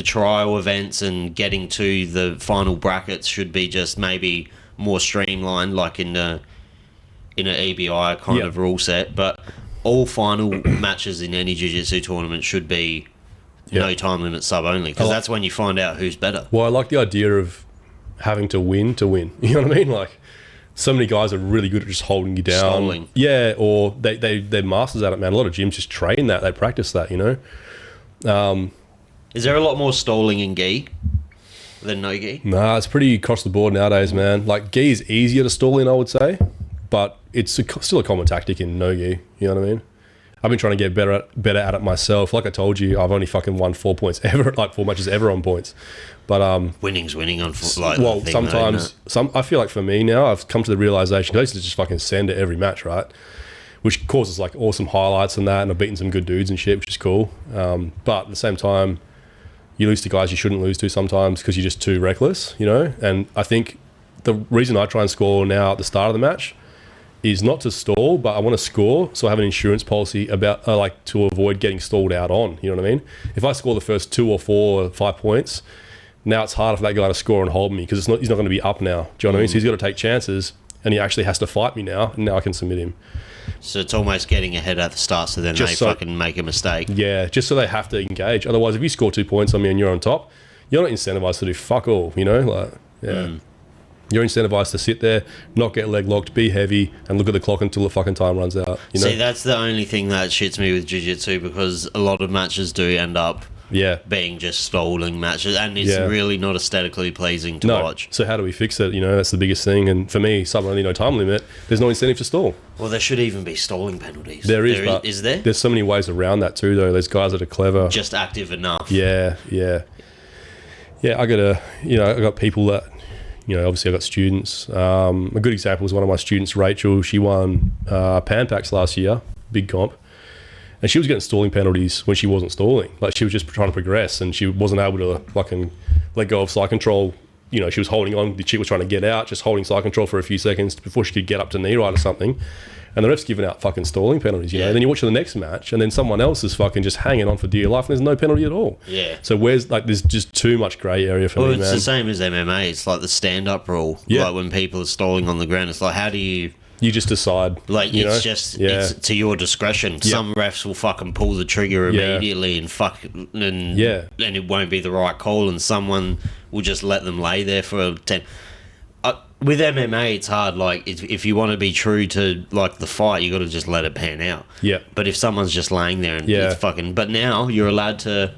trial events and getting to the final brackets should be just maybe more streamlined, like in an EBI kind of rule set. But all final matches in any jiu-jitsu tournament should be. No time limit sub only, because that's when you find out who's better. Well, I like the idea of having to win. You know what I mean? Like, so many guys are really good at just holding you down. Stalling. Yeah, or they're masters at it, man. A lot of gyms just train that. They practice that, you know? Is there a lot more stalling in gi than no gi? Nah, it's pretty across the board nowadays, man. Like, gi is easier to stall in, I would say, but it's still a common tactic in no gi. You know what I mean? I've been trying to get better at it myself. Like I told you, I've only fucking won 4 points ever, like 4 matches ever on points. But winning's winning on sometimes I feel like for me now, I've come to the realization, I used to just fucking send it every match, right? Which causes like awesome highlights and that, and I've beaten some good dudes and shit, which is cool. But at the same time, you lose to guys you shouldn't lose to sometimes because you're just too reckless, you know? And I think the reason I try and score now at the start of the match is not to stall, but I want to score, so I have an insurance policy about like to avoid getting stalled out on. You know what I mean? If I score the first 2 or 4 or 5 points, now it's harder for that guy to score and hold me because he's not going to be up now. Do you know what I mean? So he's got to take chances, and he actually has to fight me now, and now I can submit him. So it's almost getting ahead at the start, so then fucking make a mistake. Yeah, just so they have to engage. Otherwise, if you score 2 points on me and you're on top, you're not incentivized to do fuck all. You know, like You're incentivized to sit there, not get leg locked, be heavy, and look at the clock until the fucking time runs out. You know? See, that's the only thing that shits me with jiu-jitsu, because a lot of matches do end up being just stalling matches, and it's really not aesthetically pleasing to watch. So how do we fix it? You know, that's the biggest thing. And for me, sub only, no time limit, there's no incentive to stall. Well, there should even be stalling penalties. There is there? There's so many ways around that too, though. There's guys that are clever. Just active enough. Yeah. I got people that, you know, obviously I got students. A good example is one of my students, Rachel. She won Pan Packs last year, big comp. And she was getting stalling penalties when she wasn't stalling. Like, she was just trying to progress, and she wasn't able to fucking let go of side control. You know, she was holding on. The chick was trying to get out, just holding side control for a few seconds before she could get up to knee right or something. And the ref's giving out fucking stalling penalties, you know. Then you watch the next match, and then someone else is fucking just hanging on for dear life, and there's no penalty at all. Yeah. So there's just too much grey area for me, man. Well, it's the same as MMA. It's like the stand-up rule. Yeah. Like when people are stalling on the ground, it's like, how do you... You just decide. Like, you know? It's to your discretion. Yeah. Some refs will fucking pull the trigger immediately and it won't be the right call, and someone will just let them lay there for 10... with MMA, it's hard. Like, if you want to be true to like the fight, you got to just let it pan out. Yeah. But if someone's just laying there and it's fucking, but now you're allowed to.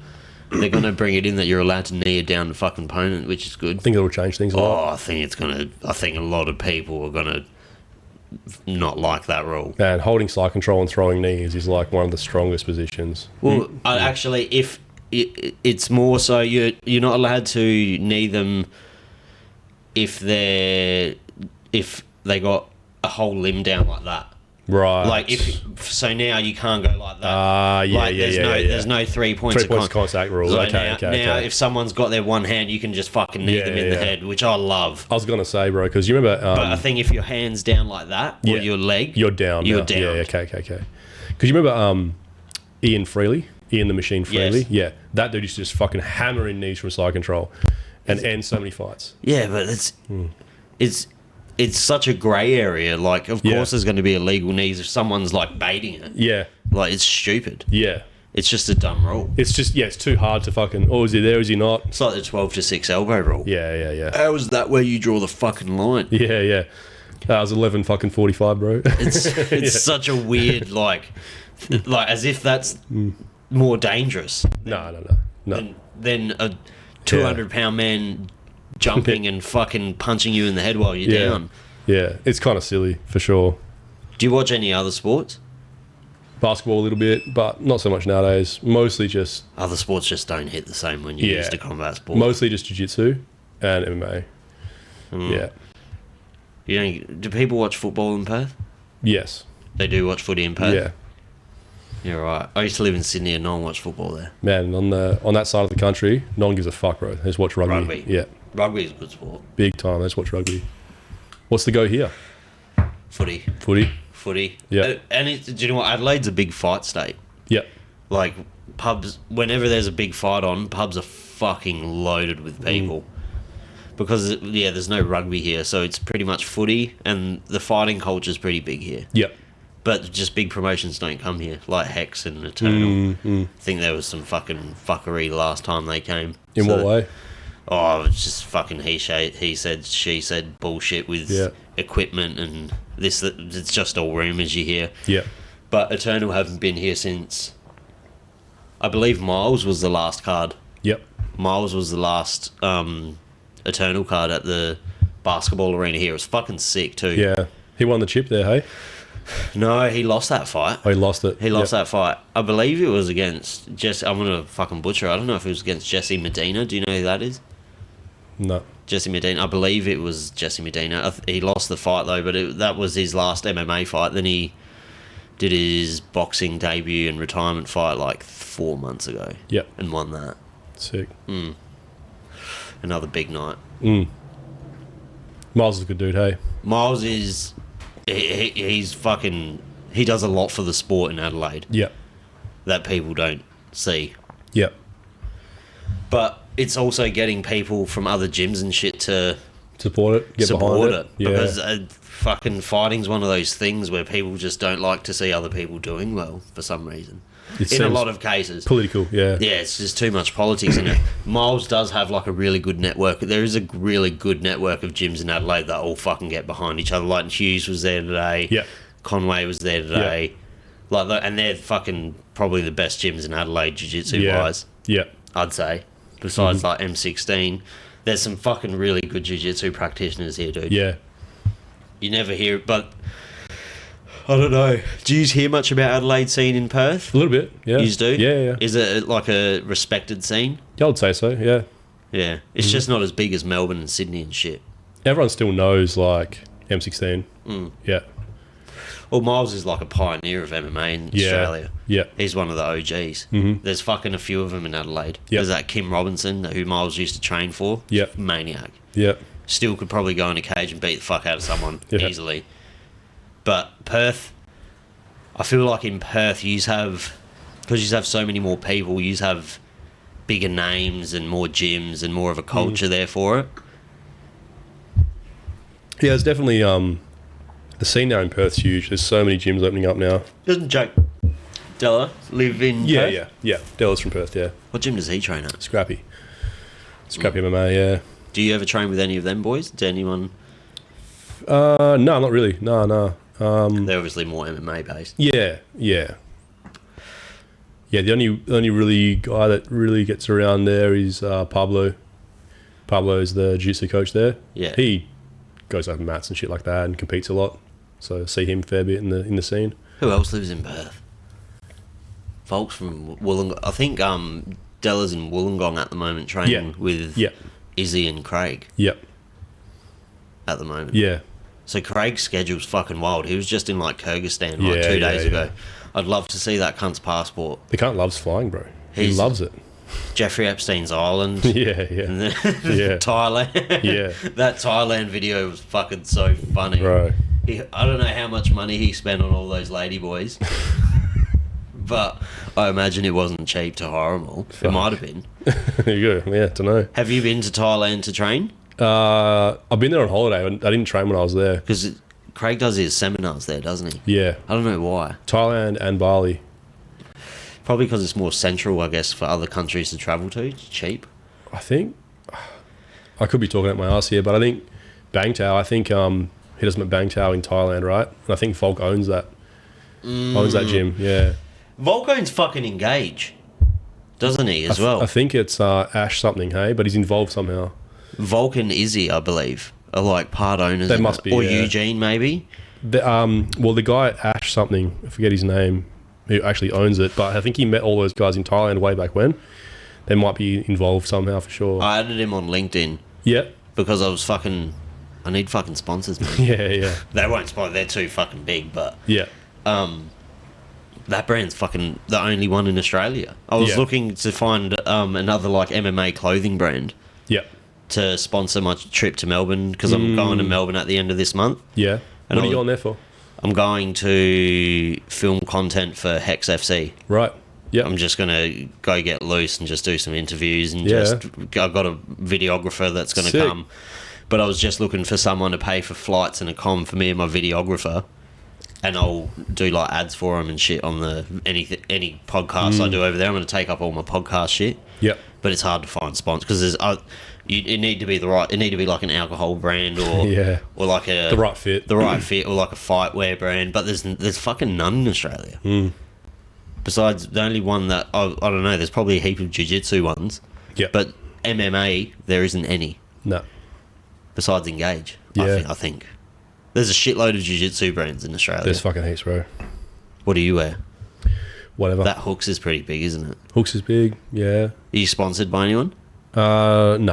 They're gonna bring it in that you're allowed to knee it down the fucking opponent, which is good. I think it'll change things a lot. I think a lot of people are gonna not like that rule. And holding side control and throwing knees is like one of the strongest positions. Well, actually, if it's more so, you're not allowed to knee them. If they got a whole limb down like that, right? Like so now you can't go like that. There's no 3 points. 3 points contact rule. So okay. Now if someone's got their one hand, you can just fucking knee them in the head, which I love. I was gonna say, bro, because you remember. But I think if your hand's down like that, or your leg, you're down. You're down. Yeah. Okay. Because you remember Ian the Machine Freely? Yes. Yeah, that dude used to just fucking hammer in knees from side control. And end so many fights. Yeah, but it's such a grey area. Like, of course there's going to be illegal knees if someone's, like, baiting it. Yeah. Like, it's stupid. Yeah. It's just a dumb rule. It's just, it's too hard to fucking, is he there, is he not? It's like the 12 to 6 elbow rule. Yeah. How is that where you draw the fucking line? Yeah. That was 11 fucking 45, bro. It's such a weird, like, as if that's more dangerous. No. Than a 200-pound man jumping and fucking punching you in the head while you're down. Yeah, it's kind of silly, for sure. Do you watch any other sports? Basketball a little bit, but not so much nowadays. Mostly just... Other sports just don't hit the same when you're used to combat sport. Mostly just jiu-jitsu and MMA. Yeah. Do people watch football in Perth? Yes. They do watch footy in Perth? Yeah. You're right. I used to live in Sydney and no one watched football there. Man, on that side of the country, no one gives a fuck, bro. They just watch rugby. Rugby. Yeah. Rugby is a good sport. Big time. They just watch rugby. What's the go here? Footy. Yeah. And do you know what? Adelaide's a big fight state. Yeah. Like, pubs, whenever there's a big fight on, pubs are fucking loaded with people. Because, there's no rugby here, so it's pretty much footy, and the fighting culture's pretty big here. Yep. But just big promotions don't come here, like Hex and Eternal. I think there was some fucking fuckery last time they came. In what way? Oh, it's just fucking he said, she said bullshit with equipment and this. It's just all rumours you hear. Yeah. But Eternal haven't been here since, I believe Miles was the last card. Yep. Miles was the last Eternal card at the basketball arena here. It was fucking sick too. Yeah. He won the chip there, hey? No, he lost that fight. Oh, he lost it. He lost that fight. I believe it was against Jesse. I'm going to fucking butcher. I don't know if it was against Jesse Medina. Do you know who that is? No. Jesse Medina. I believe it was Jesse Medina. He lost the fight, though, but that was his last MMA fight. Then he did his boxing debut and retirement fight like 4 months ago. Yep. And won that. Sick. Another big night. Miles is a good dude, hey? Miles is... He's fucking... He does a lot for the sport in Adelaide. Yep. That people don't see. Yep. But it's also getting people from other gyms and shit to... Support it. Get behind it. Yeah. Because fucking fighting's one of those things where people just don't like to see other people doing well for some reason. In a lot of cases. Political, yeah. Yeah, it's just too much politics in it. Miles does have like a really good network. There is a really good network of gyms in Adelaide that all fucking get behind each other. Like Hughes was there today. Yeah. Conway was there today. Yeah. And they're fucking probably the best gyms in Adelaide jiu-jitsu wise. Yeah. I'd say. Besides like M16. There's some fucking really good jiu-jitsu practitioners here, dude. Yeah. You never hear it, but... I don't know. Do you hear much about Adelaide scene in Perth? A little bit, yeah. You do? Yeah. Is it like a respected scene? Yeah, I'd say so, yeah. Yeah. It's just not as big as Melbourne and Sydney and shit. Everyone still knows, like, M16. Yeah. Well, Miles is like a pioneer of MMA in Australia. Yeah. He's one of the OGs. Mm-hmm. There's fucking a few of them in Adelaide. Yep. There's that Kim Robinson, who Miles used to train for. Yep. Maniac. Yep. Still could probably go in a cage and beat the fuck out of someone easily. But Perth, I feel like in Perth, because you have so many more people, you have bigger names and more gyms and more of a culture there for it. Yeah, it's definitely the scene now in Perth's huge. There's so many gyms opening up now. Doesn't Jake Della live in Perth? Yeah. Della's from Perth, yeah. What gym does he train at? Scrappy MMA, yeah. Do you ever train with any of them boys? Did anyone? No, not really. No. They're obviously more MMA based. Yeah. The only really guy that really gets around there is Pablo. Pablo is the jiu-jitsu coach there. Yeah. He goes over mats and shit like that and competes a lot. So I see him a fair bit in the scene. Who else lives in Perth? Folks from Wollongong. I think Della's in Wollongong at the moment training with Izzy and Craig. Yep. At the moment. Yeah. So Craig's schedule's fucking wild. He was just in like Kyrgyzstan 2 days ago. I'd love to see that cunt's passport. The cunt loves flying, bro. He loves it. Jeffrey Epstein's Island. Yeah. And then Yeah. Thailand. Yeah. That Thailand video was fucking so funny. Bro. I don't know how much money he spent on all those ladyboys. But I imagine it wasn't cheap to hire them all. It might have been. There you go. Yeah, don't know. Have you been to Thailand to train? I've been there on holiday. I didn't train when I was there. Because Craig does his seminars there, doesn't he? Yeah. I don't know why. Thailand and Bali. Probably because it's more central, I guess, for other countries to travel to. It's cheap. I think... I could be talking out my ass here, but I think Bangtao, he does Bangtao in Thailand, right? And I think Volk owns that. Owns that gym, yeah. Volk owns fucking Engage, doesn't he, as well? I think it's Ash something, hey? But he's involved somehow. Volk and Izzy, I believe, are like part owners. They must be, or yeah. Eugene, maybe? The guy, Ash something, I forget his name, who actually owns it, but I think he met all those guys in Thailand way back when. They might be involved somehow, for sure. I added him on LinkedIn. Yeah. Because I need fucking sponsors, man. Yeah. They won't sponsor, they're too fucking big, but... Yeah. That brand's fucking the only one in Australia. I was looking to find another like MMA clothing brand. Yeah. To sponsor my trip to Melbourne because I'm going to Melbourne at the end of this month. Yeah. And what are you going there for? I'm going to film content for Hex FC. Right. Yeah. I'm just going to go get loose and just do some interviews and I've got a videographer that's going to come. But I was just looking for someone to pay for flights and a comm for me and my videographer. And I'll do like ads for them and shit on any podcast I do over there. I'm going to take up all my podcast shit. Yep. But it's hard to find sponsors because it need to be it need to be like an alcohol brand or or like the right fit, or like a fight wear brand. But there's fucking none in Australia. Besides the only one that I don't know. There's probably a heap of jiu-jitsu ones. Yeah. But MMA there isn't any. No. Besides Engage, Yeah. I think. There's a shitload of jiu-jitsu brands in Australia. There's fucking heaps, bro. What do you wear? Whatever. That Hooks is pretty big, isn't it? Hooks is big, yeah. Are you sponsored by anyone? No,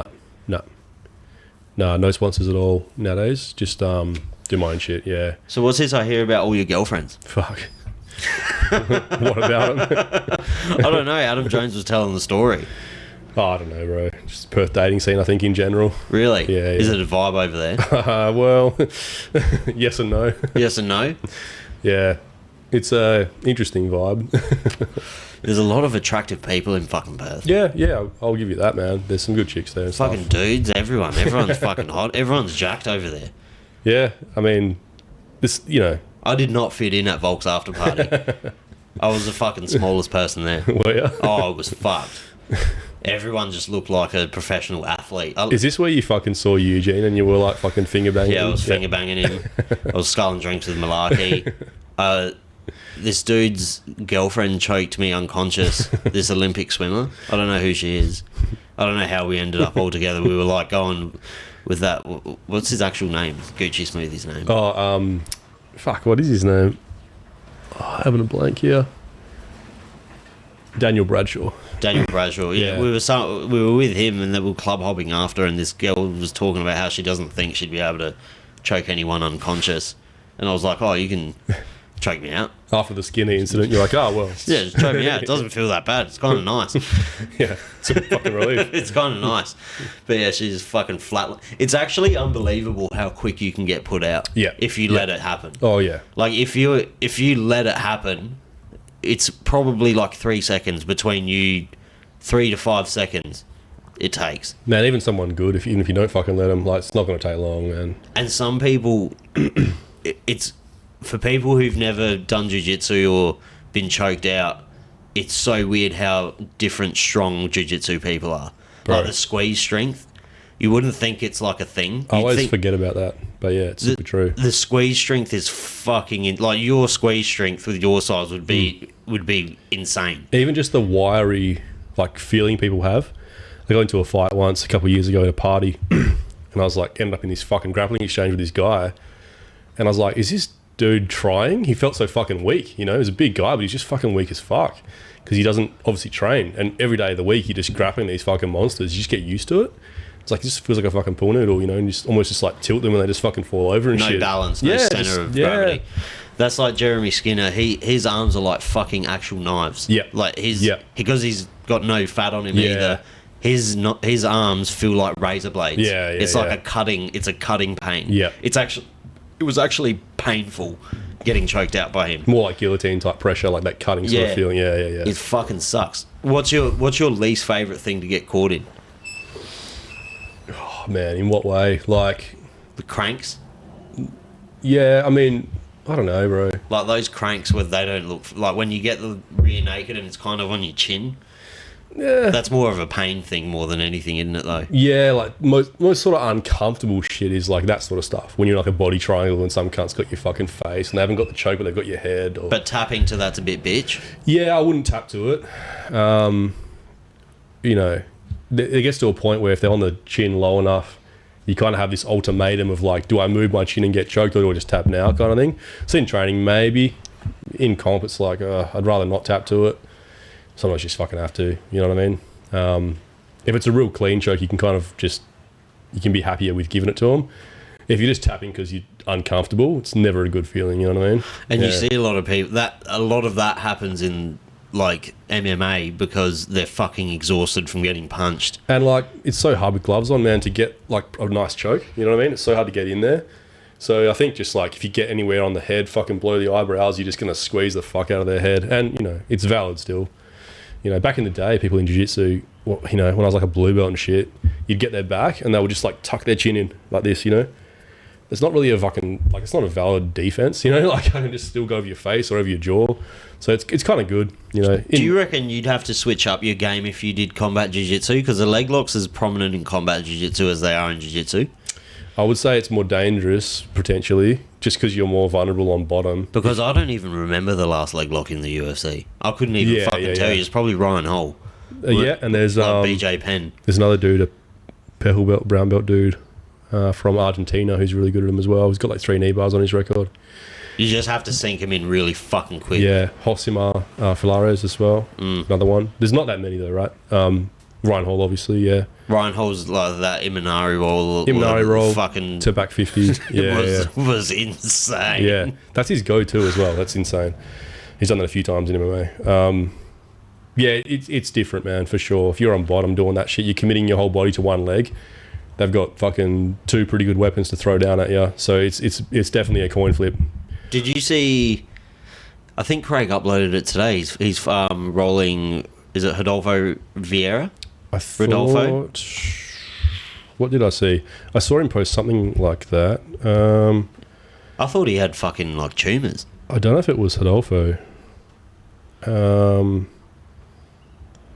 no sponsors at all nowadays. Just do my own shit, yeah. So what's this I hear about all your girlfriends? Fuck. What about them? I don't know. Adam Jones was telling the story. Oh, I don't know, bro. Just Perth dating scene, I think, in general. Really? Yeah. Is it a vibe over there? Well, yes and no. Yes and no? Yeah. It's a interesting vibe. There's a lot of attractive people in fucking Perth. Yeah, I'll give you that, man. There's some good chicks there and fucking stuff. Dudes, everyone's fucking hot. Everyone's jacked over there. Yeah, I mean, this, I did not fit in at Volk's after party. I was the fucking smallest person there. Were you? Oh, it was fucked. Everyone just looked like a professional athlete. Is this where you fucking saw Eugene and you were like fucking finger banging? Yeah, I was finger banging him. I was sculling drinks with Malarkey. This dude's girlfriend choked me unconscious. This Olympic swimmer. I don't know who she is. I don't know how we ended up all together. We were like going with that. What's his actual name? Gucci Smoothie's name. Oh, fuck, what is his name? Oh, having a blank here. Daniel Bradshaw. Yeah. We were with him and then we were club hopping after, and this girl was talking about how she doesn't think she'd be able to choke anyone unconscious, and I was like, oh, you can choke me out. After the skinny incident, you're like, oh, well. Yeah, just choke me out. It doesn't feel that bad. It's kind of nice. Yeah, it's a fucking relief. It's kind of nice. But yeah, she's fucking flat. It's actually unbelievable how quick you can get put out. Yeah. If you let it happen. Oh, yeah. Like, if you let it happen, it's probably like 3 seconds between you, 3 to 5 seconds it takes. Man, even someone good, even if you don't fucking let them, like, it's not going to take long, man. And some people, it's... For people who've never done jiu-jitsu or been choked out, it's so weird how different strong jiu-jitsu people are. Bro. Like the squeeze strength, you wouldn't think it's like a thing. I always forget about that, but yeah, it's super true. The squeeze strength is fucking... like, your squeeze strength with your size would be insane. Even just the wiry, like, feeling people have. I got into a fight once a couple of years ago at a party, and I was like, ended up in this fucking grappling exchange with this guy, and I was like, is this dude trying? He felt so fucking weak, you know. He was a big guy, but he's just fucking weak as fuck because he doesn't obviously train, and every day of the week you're just grappling these fucking monsters. You just get used to it. It's like, it just feels like a fucking pool noodle, you know, and you just almost just like tilt them and they just fucking fall over and shit. No balance, no center of gravity. That's like Jeremy Skinner. His arms are like fucking actual knives. Yeah. Like because he's got no fat on him either. His arms feel like razor blades. Yeah, it's like a cutting pain. Yeah. It was actually painful getting choked out by him. More like guillotine type pressure, like that cutting sort of feeling. Yeah. It fucking sucks. What's your least favourite thing to get caught in? Oh man, in what way? Like The cranks? Yeah, I mean, I don't know, bro. Like those cranks where they don't look... Like when you get the rear naked and it's kind of on your chin. Yeah. That's more of a pain thing more than anything, isn't it, though? Yeah, like most sort of uncomfortable shit is like that sort of stuff. When you're like a body triangle and some cunt's got your fucking face and they haven't got the choke but they've got your head. Or... But tapping to that's a bit bitch. Yeah, I wouldn't tap to it. You know, it gets to a point where if they're on the chin low enough, you kind of have this ultimatum of like, do I move my chin and get choked or do I just tap now kind of thing? So in training, maybe. In comp, it's like, I'd rather not tap to it. Sometimes you just fucking have to, you know what I mean? If it's a real clean choke, you can kind of just, you can be happier with giving it to them. If you're just tapping because you're uncomfortable, it's never a good feeling, you know what I mean? And you see a lot of people, a lot of that happens in like MMA because they're fucking exhausted from getting punched. And like, it's so hard with gloves on, man, to get like a nice choke, you know what I mean? It's so hard to get in there. So I think just like if you get anywhere on the head, fucking blow the eyebrows, you're just going to squeeze the fuck out of their head. And, you know, it's valid still. You know, back in the day, people in jiu-jitsu, you know, when I was like a blue belt and shit, you'd get their back and they would just like tuck their chin in like this, you know. It's not really a fucking, like, it's not a valid defense, you know. Like, I can just still go over your face or over your jaw. So it's kind of good, you know. Do you reckon you'd have to switch up your game if you did combat jiu-jitsu? Because the leg lock's as prominent in combat jiu-jitsu as they are in jiu-jitsu. I would say it's more dangerous, potentially, just because you're more vulnerable on bottom. Because I don't even remember the last leg lock in the UFC. I couldn't even tell you. It's probably Ryan Hall. Yeah, and there's... Like BJ Penn. There's another dude, a purple belt, brown belt dude from Argentina who's really good at him as well. He's got like 3 knee bars on his record. You just have to sink him in really fucking quick. Yeah, Josimar Filares as well. Another one. There's not that many though, right? Ryan Hall, obviously, yeah. Ryan Hall's like that Imanari roll. Imanari roll fucking to back 50. Yeah, was insane. Yeah, that's his go-to as well. That's insane. He's done that a few times in MMA. Yeah, it's different, man, for sure. If you're on bottom doing that shit, you're committing your whole body to one leg. They've got fucking 2 pretty good weapons to throw down at you. So it's definitely a coin flip. Did you see... I think Craig uploaded it today. He's rolling... Is it Rodolfo Vieira? I thought... What did I see? I saw him post something like that. I thought he had fucking like tumours. I don't know if it was Rodolfo. A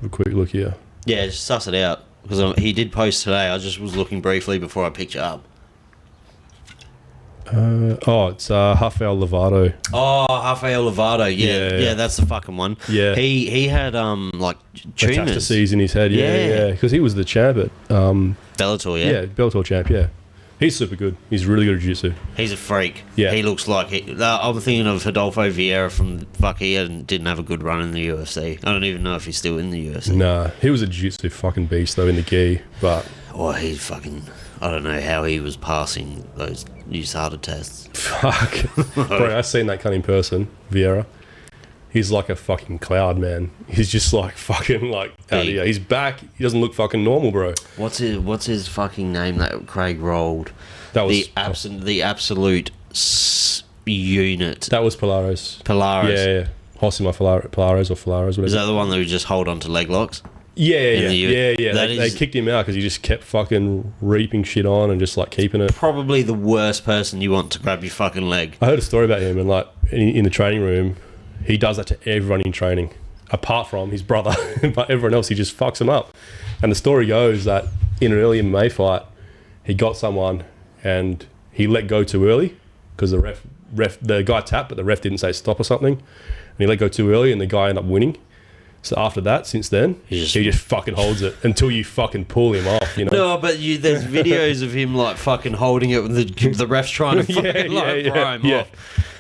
quick look here. Yeah, just suss it out. Because he did post today. I just was looking briefly before I picked you up. It's Rafael Lovato. Oh, Rafael Lovato. Yeah, that's the fucking one. Yeah. He had like tumours. Metastases in his head, yeah. Because he was the champ at Bellator, yeah. Yeah, Bellator champ, yeah. He's super good. He's really good at jiu-jitsu. He's a freak. Yeah. He looks like... I'm thinking of Rodolfo Vieira from... he didn't have a good run in the UFC. I don't even know if he's still in the UFC. Nah, he was a jiu-jitsu fucking beast, though, in the gi, but... Oh, he's fucking... I don't know how he was passing those USADA tests. Fuck. Bro, I've seen that cunt in person, Vieira. He's like a fucking cloud, man. He's just like fucking like out of here. He's back. He doesn't look fucking normal, bro. What's his fucking name that Craig rolled? That was the absolute unit. That was Pilares. Yeah. Hosima Pilares or Pilares, whatever. Is that the one that would just hold on to leg locks? Yeah. They kicked him out because he just kept fucking reaping shit on and just like keeping it. Probably the worst person you want to grab your fucking leg. I heard a story about him, and like in the training room, he does that to everyone in training, apart from his brother. But everyone else, he just fucks them up. And the story goes that in an early MMA fight, he got someone and he let go too early because the guy tapped, but the ref didn't say stop or something. And he let go too early, and the guy ended up winning. So after that, since then, he just fucking holds it until you fucking pull him off, you know? No, but there's videos of him like fucking holding it with the ref's trying to fucking pry him off.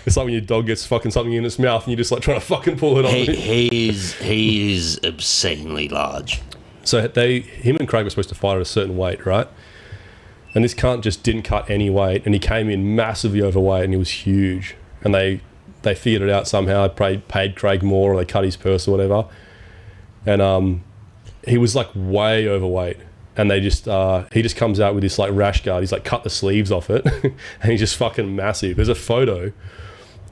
It's like when your dog gets fucking something in its mouth and you're just like trying to fucking pull it off. He is obscenely large. So him and Craig were supposed to fight at a certain weight, right? And this cunt just didn't cut any weight, and he came in massively overweight, and he was huge. And they figured it out somehow. Paid Craig more, or they cut his purse or whatever. And he was like way overweight, and he just comes out with this like rash guard. He's like cut the sleeves off it, and he's just fucking massive. There's a photo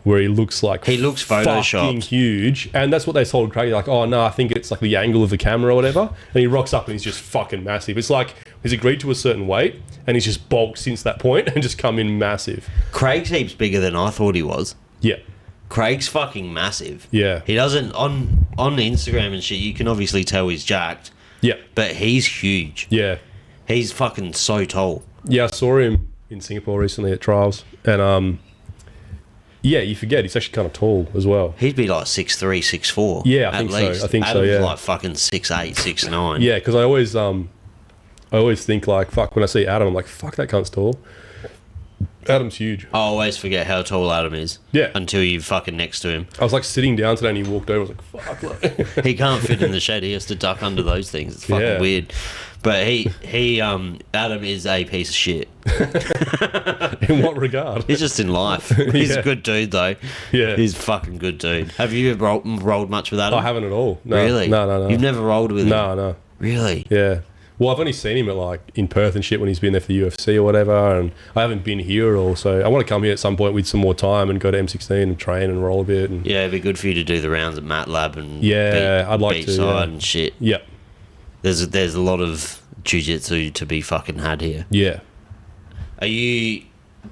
where he looks photoshopped, fucking huge, and that's what they told Craig. Like, oh no, I think it's like the angle of the camera or whatever. And he rocks up and he's just fucking massive. It's like he's agreed to a certain weight, and he's just bulked since that point and just come in massive. Craig's heaps bigger than I thought he was. Yeah. Craig's fucking massive. Yeah. He doesn't on Instagram and shit. You can obviously tell he's jacked. Yeah. But he's huge. Yeah. He's fucking so tall. Yeah, I saw him in Singapore recently at trials, and yeah, you forget he's actually kind of tall as well. He'd be like 6'3", 6'4". Yeah, I think so. I think so. Yeah. Like fucking 6'8", 6'9". Yeah, because I always think like fuck when I see Adam, I'm like fuck that cunt's tall. Adam's huge. I always forget how tall Adam is. Yeah. Until you're fucking next to him. I was like sitting down today and he walked over. I was like, fuck. He can't fit in the shed. He has to duck under those things. It's fucking weird. But Adam is a piece of shit. In what regard? He's just in life. He's a good dude though. Yeah. He's a fucking good dude. Have you ever rolled much with Adam? I haven't at all. No. Really? No. You've never rolled with him? No. Really? Yeah. Well, I've only seen him at like in Perth and shit when he's been there for the UFC or whatever, and I haven't been here at all. So I want to come here at some point with some more time and go to M16 and train and roll a bit. And yeah, it'd be good for you to do the rounds at Mat Lab and I'd like to. Yeah. And shit. Yeah. There's a lot of jiu-jitsu to be fucking had here. Yeah. Are you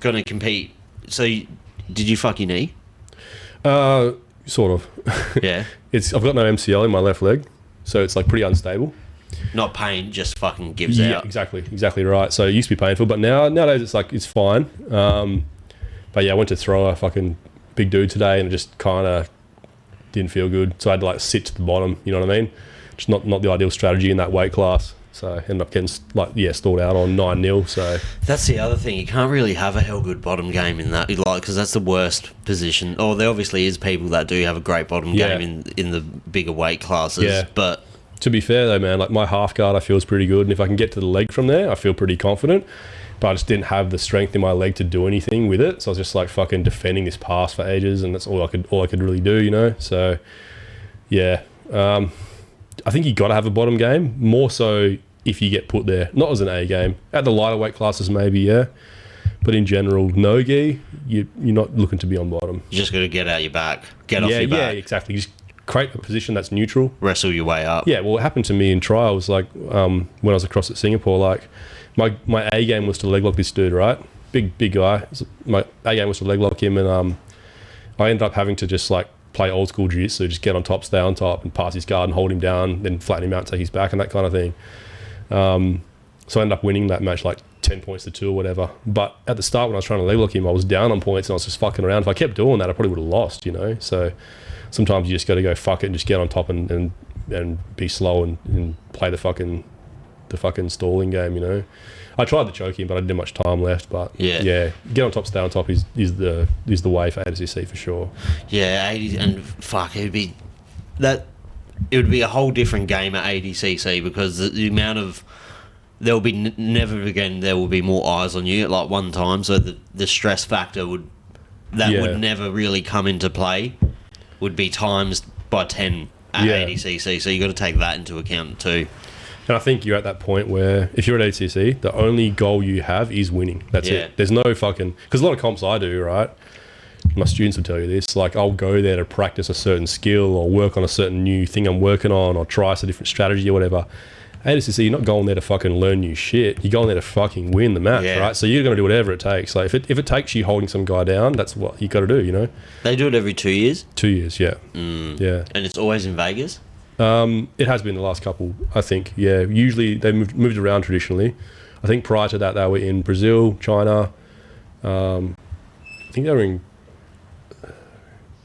gonna compete? So, did you fuck your knee? Sort of. Yeah. I've got no MCL in my left leg, so it's like pretty unstable. Not pain, just fucking gives out. Yeah, exactly right. So it used to be painful, but nowadays it's like it's fine. But yeah, I went to throw a fucking big dude today, and it just kind of didn't feel good. So I had to like sit to the bottom. You know what I mean? Just not the ideal strategy in that weight class. So I ended up getting stalled out on 9-0. So that's the other thing. You can't really have a hell good bottom game in that, because that's the worst position. Or there obviously is people that do have a great bottom game in the bigger weight classes. Yeah. But to be fair though, man, like my half guard I feel is pretty good, and if I can get to the leg from there, I feel pretty confident. But I just didn't have the strength in my leg to do anything with it. So I was just like fucking defending this pass for ages, and that's all I could really do, you know. So yeah. I think you got to have a bottom game, more so if you get put there. Not as an A game. At the lighter weight classes, maybe, yeah. But in general, no gi, you're not looking to be on bottom. You just got to get out your back. Get off your back. Yeah, exactly. Just create a position that's neutral. Wrestle your way up. Yeah, well, what happened to me in trials, like when I was across at Singapore, like my A game was to leg lock this dude, right? Big guy. My A game was to leg lock him, and I ended up having to just like play old school jiu-jitsu, just get on top, stay on top, and pass his guard and hold him down, then flatten him out, take his back, and that kind of thing. So I ended up winning that match like 10 points to 2 or whatever. But at the start when I was trying to leg lock him, I was down on points and I was just fucking around. If I kept doing that, I probably would have lost, you know. So sometimes you just got to go fuck it and just get on top and be slow and play the fucking stalling game, you know. I tried the choking, but I didn't have much time left. But yeah, get on top, stay on top is the way for ADCC for sure. Yeah, and fuck, it would be a whole different game at ADCC because the amount of there'll be never again. There will be more eyes on you at like one time. So the stress factor would never really come into play. Would be times by 10 at ADCC. So you got to take that into account too. And I think you're at that point where if you're at ADCC, the only goal you have is winning. That's it. There's no fucking... Because a lot of comps I do, right? My students will tell you this. Like, I'll go there to practice a certain skill or work on a certain new thing I'm working on or try a different strategy or whatever. ADCC, you're not going there to fucking learn new shit. You're going there to fucking win the match, right? So you're going to do whatever it takes. Like, if it takes you holding some guy down, that's what you got to do, you know? They do it every 2 years? 2 years, yeah. Yeah. And it's always in Vegas? It has been the last couple, I think. Yeah, usually they moved around traditionally. I think prior to that they were in Brazil, China. I think they were in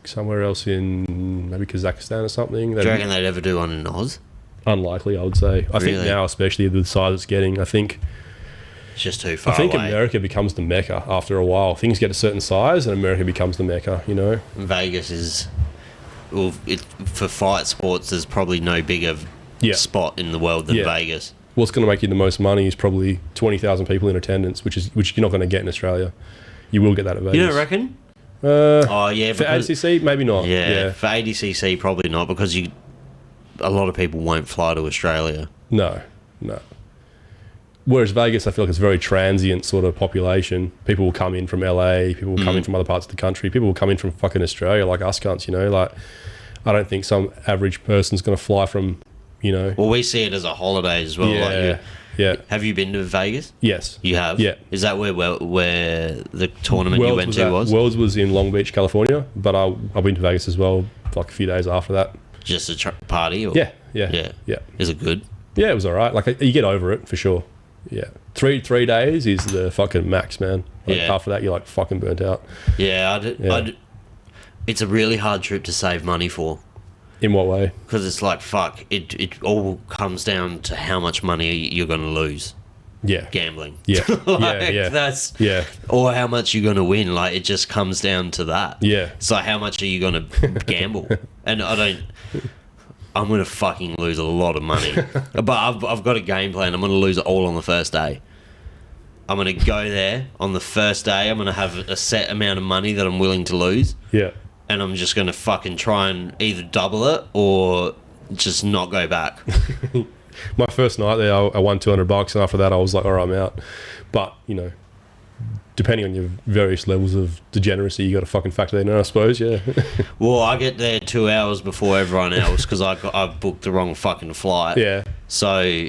somewhere else in maybe Kazakhstan or something. Do you reckon they'd ever do one in Oz? Unlikely, I would say. I think now, especially with the size it's getting, I think it's just too far. I think away. America becomes the mecca after a while. Things get a certain size, and America becomes the mecca. You know, Vegas is. Well, for fight sports, there's probably no bigger spot in the world than Vegas. What's going to make you the most money is probably 20,000 people in attendance, which you're not going to get in Australia. You will get that at Vegas. You don't reckon? For ADCC, maybe not. Yeah, for ADCC, probably not, because a lot of people won't fly to Australia. No. Whereas Vegas, I feel like it's a very transient sort of population. People will come in from LA, people will come in from other parts of the country, people will come in from fucking Australia, like us cunts, you know? Like, I don't think some average person's going to fly from, you know... Well, we see it as a holiday as well. Yeah. Have you been to Vegas? Yes. You have? Yeah. Is that where the tournament you went to was? Worlds was in Long Beach, California, but I've been to Vegas as well, like a few days after that. Just a party? Or? Yeah. Is it good? Yeah, it was all right. Like, you get over it, for sure. Yeah. Three days is the fucking max, man. Like, after that, you're like fucking burnt out. Yeah, it's a really hard trip to save money for. In what way? Because it's like, fuck, it all comes down to how much money you're going to lose. Yeah. Gambling. Yeah. That's... Yeah. Or how much you're going to win. Like, it just comes down to that. Yeah. So how much are you going to gamble? And I'm going to fucking lose a lot of money. But I've got a game plan. I'm going to lose it all on the first day. I'm going to go there on the first day. I'm going to have a set amount of money that I'm willing to lose. Yeah. And I'm just going to fucking try and either double it or just not go back. My first night there, I won $200, and after that, I was like, all right, I'm out. But, you know, depending on your various levels of degeneracy, you got to fucking factor that in, I suppose, yeah. Well, I get there 2 hours before everyone else because I booked the wrong fucking flight. Yeah. So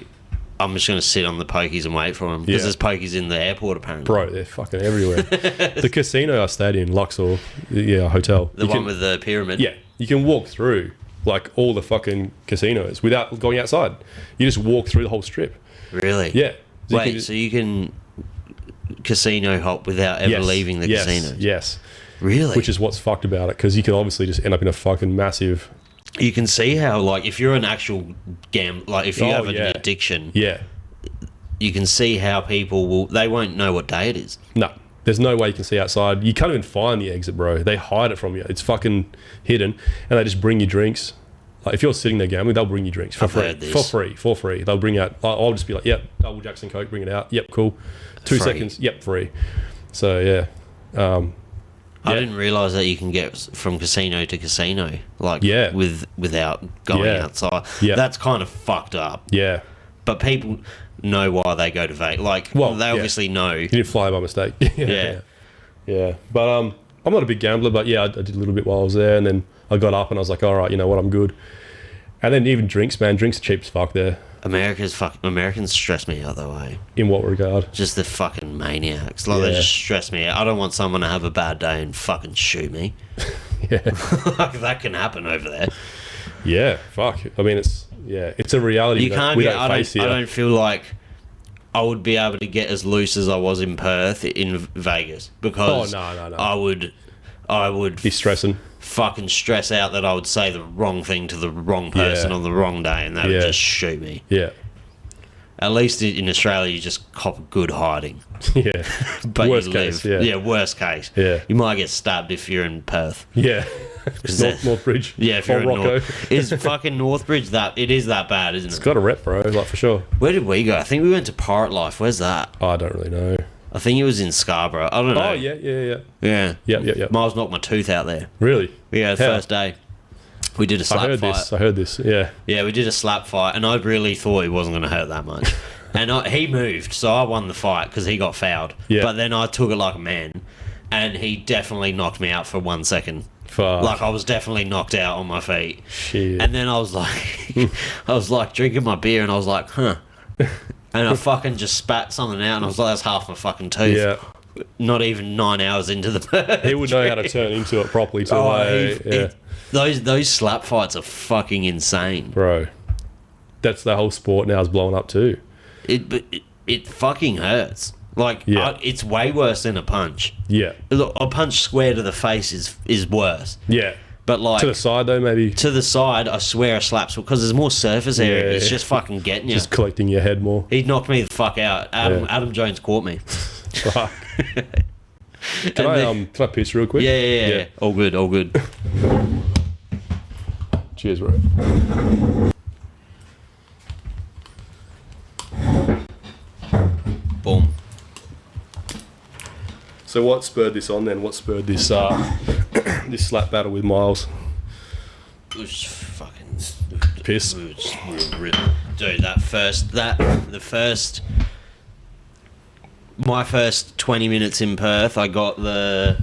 I'm just going to sit on the pokies and wait for them because there's pokies in the airport apparently. Bro, they're fucking everywhere. The casino I stayed in, Luxor, hotel. The one with the pyramid? Yeah. You can walk through, like, all the fucking casinos without going outside. You just walk through the whole strip. Really? Yeah. So you can casino hop without ever leaving the casino? Yes. Really? Which is what's fucked about it, because you can obviously just end up in a fucking massive... You can see how, like, if you're an actual like, if you have an addiction, you can see how people they won't know what day it is. No. There's no way you can see outside. You can't even find the exit, bro. They hide it from you. It's fucking hidden, and they just bring you drinks. Like, if you're sitting there gambling, they'll bring you drinks for free. They'll bring out... I'll just be like, yep, double Jackson Coke, bring it out. Yep, cool. 2 seconds, yep, free. So, yeah. I didn't realise that you can get from casino to casino, like, without going outside. Yeah. That's kind of fucked up. Yeah. But people know why they go to Vegas. Like, they obviously know. You didn't fly by mistake. Yeah. But I'm not a big gambler, but yeah, I did a little bit while I was there, and then I got up and I was like, all right, you know what, I'm good. And then even drinks, man. Drinks are cheap as fuck there. Americans stress me out that way. In what regard? Just the fucking maniacs. Like, they just stress me out. I don't want someone to have a bad day and fucking shoot me. Yeah. Like, that can happen over there. Yeah, fuck. I mean, it's a reality you can't get, I don't feel like I would be able to get as loose as I was in Perth in Vegas, because no. I would be stressing. Fucking stress out that I would say the wrong thing to the wrong person on the wrong day, and they would just shoot me. Yeah. At least in Australia, you just cop good hiding. Yeah. But Worst you case, live. yeah. Worst case. Yeah. You might get stabbed if you're in Perth. Yeah. Northbridge. Yeah, if you're or in Rocco. Is fucking Northbridge it is that bad, isn't it? It's got a rep, bro, like for sure. Where did we go? I think we went to Pirate Life. Where's that? I don't really know. I think it was in Scarborough. I don't know. Oh, yeah. Yeah. Yep. Miles knocked my tooth out there. Really? Yeah, the How? first day. We did a slap fight. I heard this, yeah. Yeah, we did a slap fight, and I really thought he wasn't going to hurt that much. And he moved, so I won the fight because he got fouled. Yeah. But then I took it like a man, and he definitely knocked me out for 1 second. Fuck. Like, I was definitely knocked out on my feet. Shit. And then I was like, drinking my beer, and I was like, huh. And I fucking just spat something out, and I was like, that's half my fucking tooth. Yeah. Not even 9 hours into the He would know how to turn into it properly too. Those slap fights are fucking insane. Bro. That's the whole sport now is blowing up too. It fucking hurts. Like, it's way worse than a punch. Yeah. Look, a punch square to the face is worse. Yeah. But like to the side though, maybe. To the side, I swear a slap's because there's more surface area. Yeah. It's just fucking getting you. Just collecting your head more. He knocked me the fuck out. Adam Jones caught me. Fuck. Can I piss real quick? Yeah. All good. Cheers, bro. Boom. So what spurred this on then? What spurred this this slap battle with Miles? It was fucking Piss. It was dude, my first 20 minutes in Perth, I got the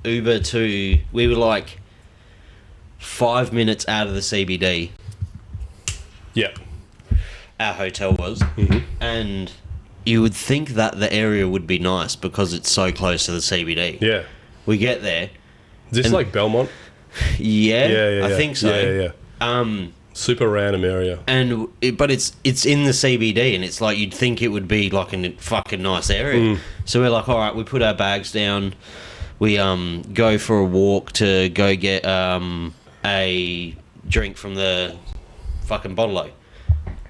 Uber to, we were like 5 minutes out of the CBD. Yeah. Our hotel was, and you would think that the area would be nice because it's so close to the CBD. Yeah. We get there. Is this like Belmont? Yeah, I think so. Yeah. Super random area. But it's in the CBD, and it's like you'd think it would be like a fucking nice area. So we're like, all right, we put our bags down. We go for a walk to go get a drink from the fucking bottle-o.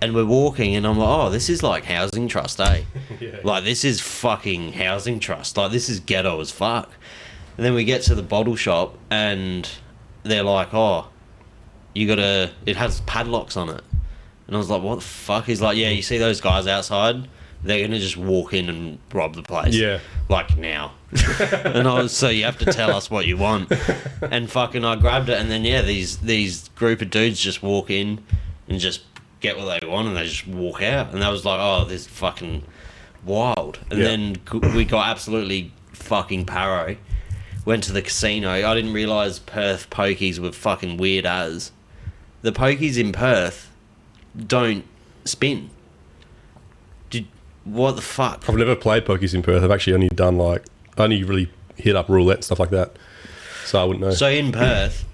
And we're walking, and I'm like, oh, this is like housing trust, eh? Yeah. Like, this is fucking housing trust. Like, this is ghetto as fuck. And then we get to the bottle shop, and they're like, oh, it has padlocks on it. And I was like, what the fuck? He's like, yeah, you see those guys outside? They're going to just walk in and rob the place. Yeah. Like, now. And so you have to tell us what you want. And fucking I grabbed it, and then, these group of dudes just walk in and just get what they want, and they just walk out. And I was like, oh, this is fucking wild. And then we got absolutely fucking paro. Went to the casino. I didn't realise Perth pokies were fucking weird as. The pokies in Perth don't spin. What the fuck? I've never played pokies in Perth. I've actually only done only really hit up roulette and stuff like that. So I wouldn't know. So in Perth,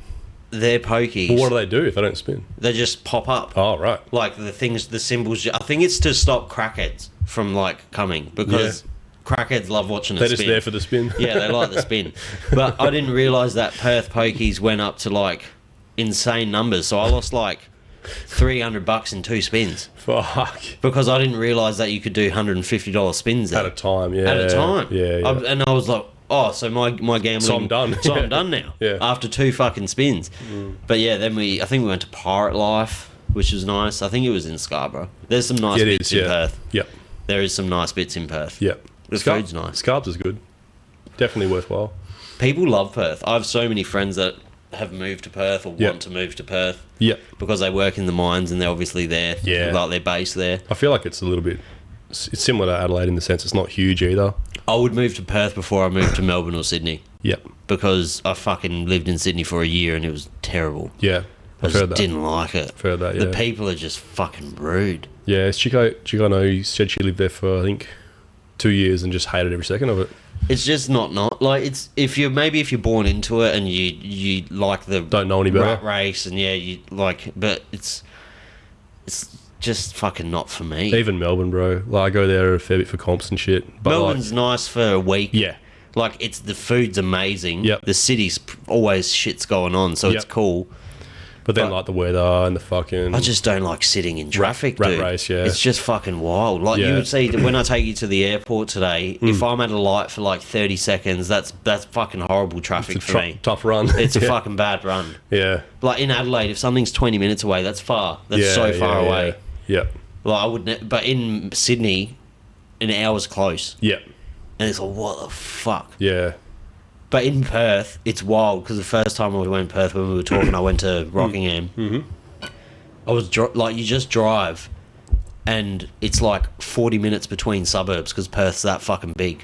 they're pokies. Well, what do they do if they don't spin? They just pop up. Oh, right. Like the symbols. I think it's to stop crackheads from like coming because crackheads love watching it spin. They're just there for the spin. Yeah, they like the spin. But I didn't realise that Perth pokies went up to like insane numbers. So I lost like $300 in 2 spins. Fuck. Because I didn't realise that you could do $150 spins there. At a time, yeah. At a time. Yeah. And I was like, oh, so my gambling... So I'm done. So I'm done now. Yeah. After 2 fucking spins. But then I think we went to Pirate Life, which was nice. I think it was in Scarborough. There's some nice bits in Perth. Yep. There is some nice bits in Perth. Yep. The food's nice. Scarbs is good. Definitely worthwhile. People love Perth. I have so many friends that have moved to Perth or want to move to Perth. Yep. Because they work in the mines and they're obviously there. Yeah. Like they're based there. I feel like it's a little bit... It's similar to Adelaide in the sense it's not huge either. I would move to Perth before I moved to Melbourne or Sydney. Yep. Because I fucking lived in Sydney for a year and it was terrible. Yeah. I just didn't like it. I've heard that, yeah. The people are just fucking rude. Yeah, Chico I know, said she lived there for, I think, 2 years and just hated every second of it. It's just not like it's if you're born into it and you like the don't know any better rat race and you like, but it's just fucking not for me. Even Melbourne, bro. Like I go there a fair bit for comps and shit. But Melbourne's nice for a week. Yeah. Like the food's amazing. Yep. The city's always shit's going on, so it's cool. But then, like, the weather and the fucking... I just don't like sitting in traffic, rat dude. race, yeah. It's just fucking wild. Like, you would see, when I take you to the airport today, if I'm at a light for, like, 30 seconds, that's fucking horrible traffic for me. Tough run. It's a fucking bad run. Yeah. Like, in Adelaide, if something's 20 minutes away, that's far. That's so far away. Yeah. Like, I would... but in Sydney, an hour's close. Yeah. And it's like, what the fuck? Yeah. But in Perth, it's wild, because the first time we went to Perth, when we were talking, I went to Rockingham. I was like, you just drive, and it's like 40 minutes between suburbs, because Perth's that fucking big.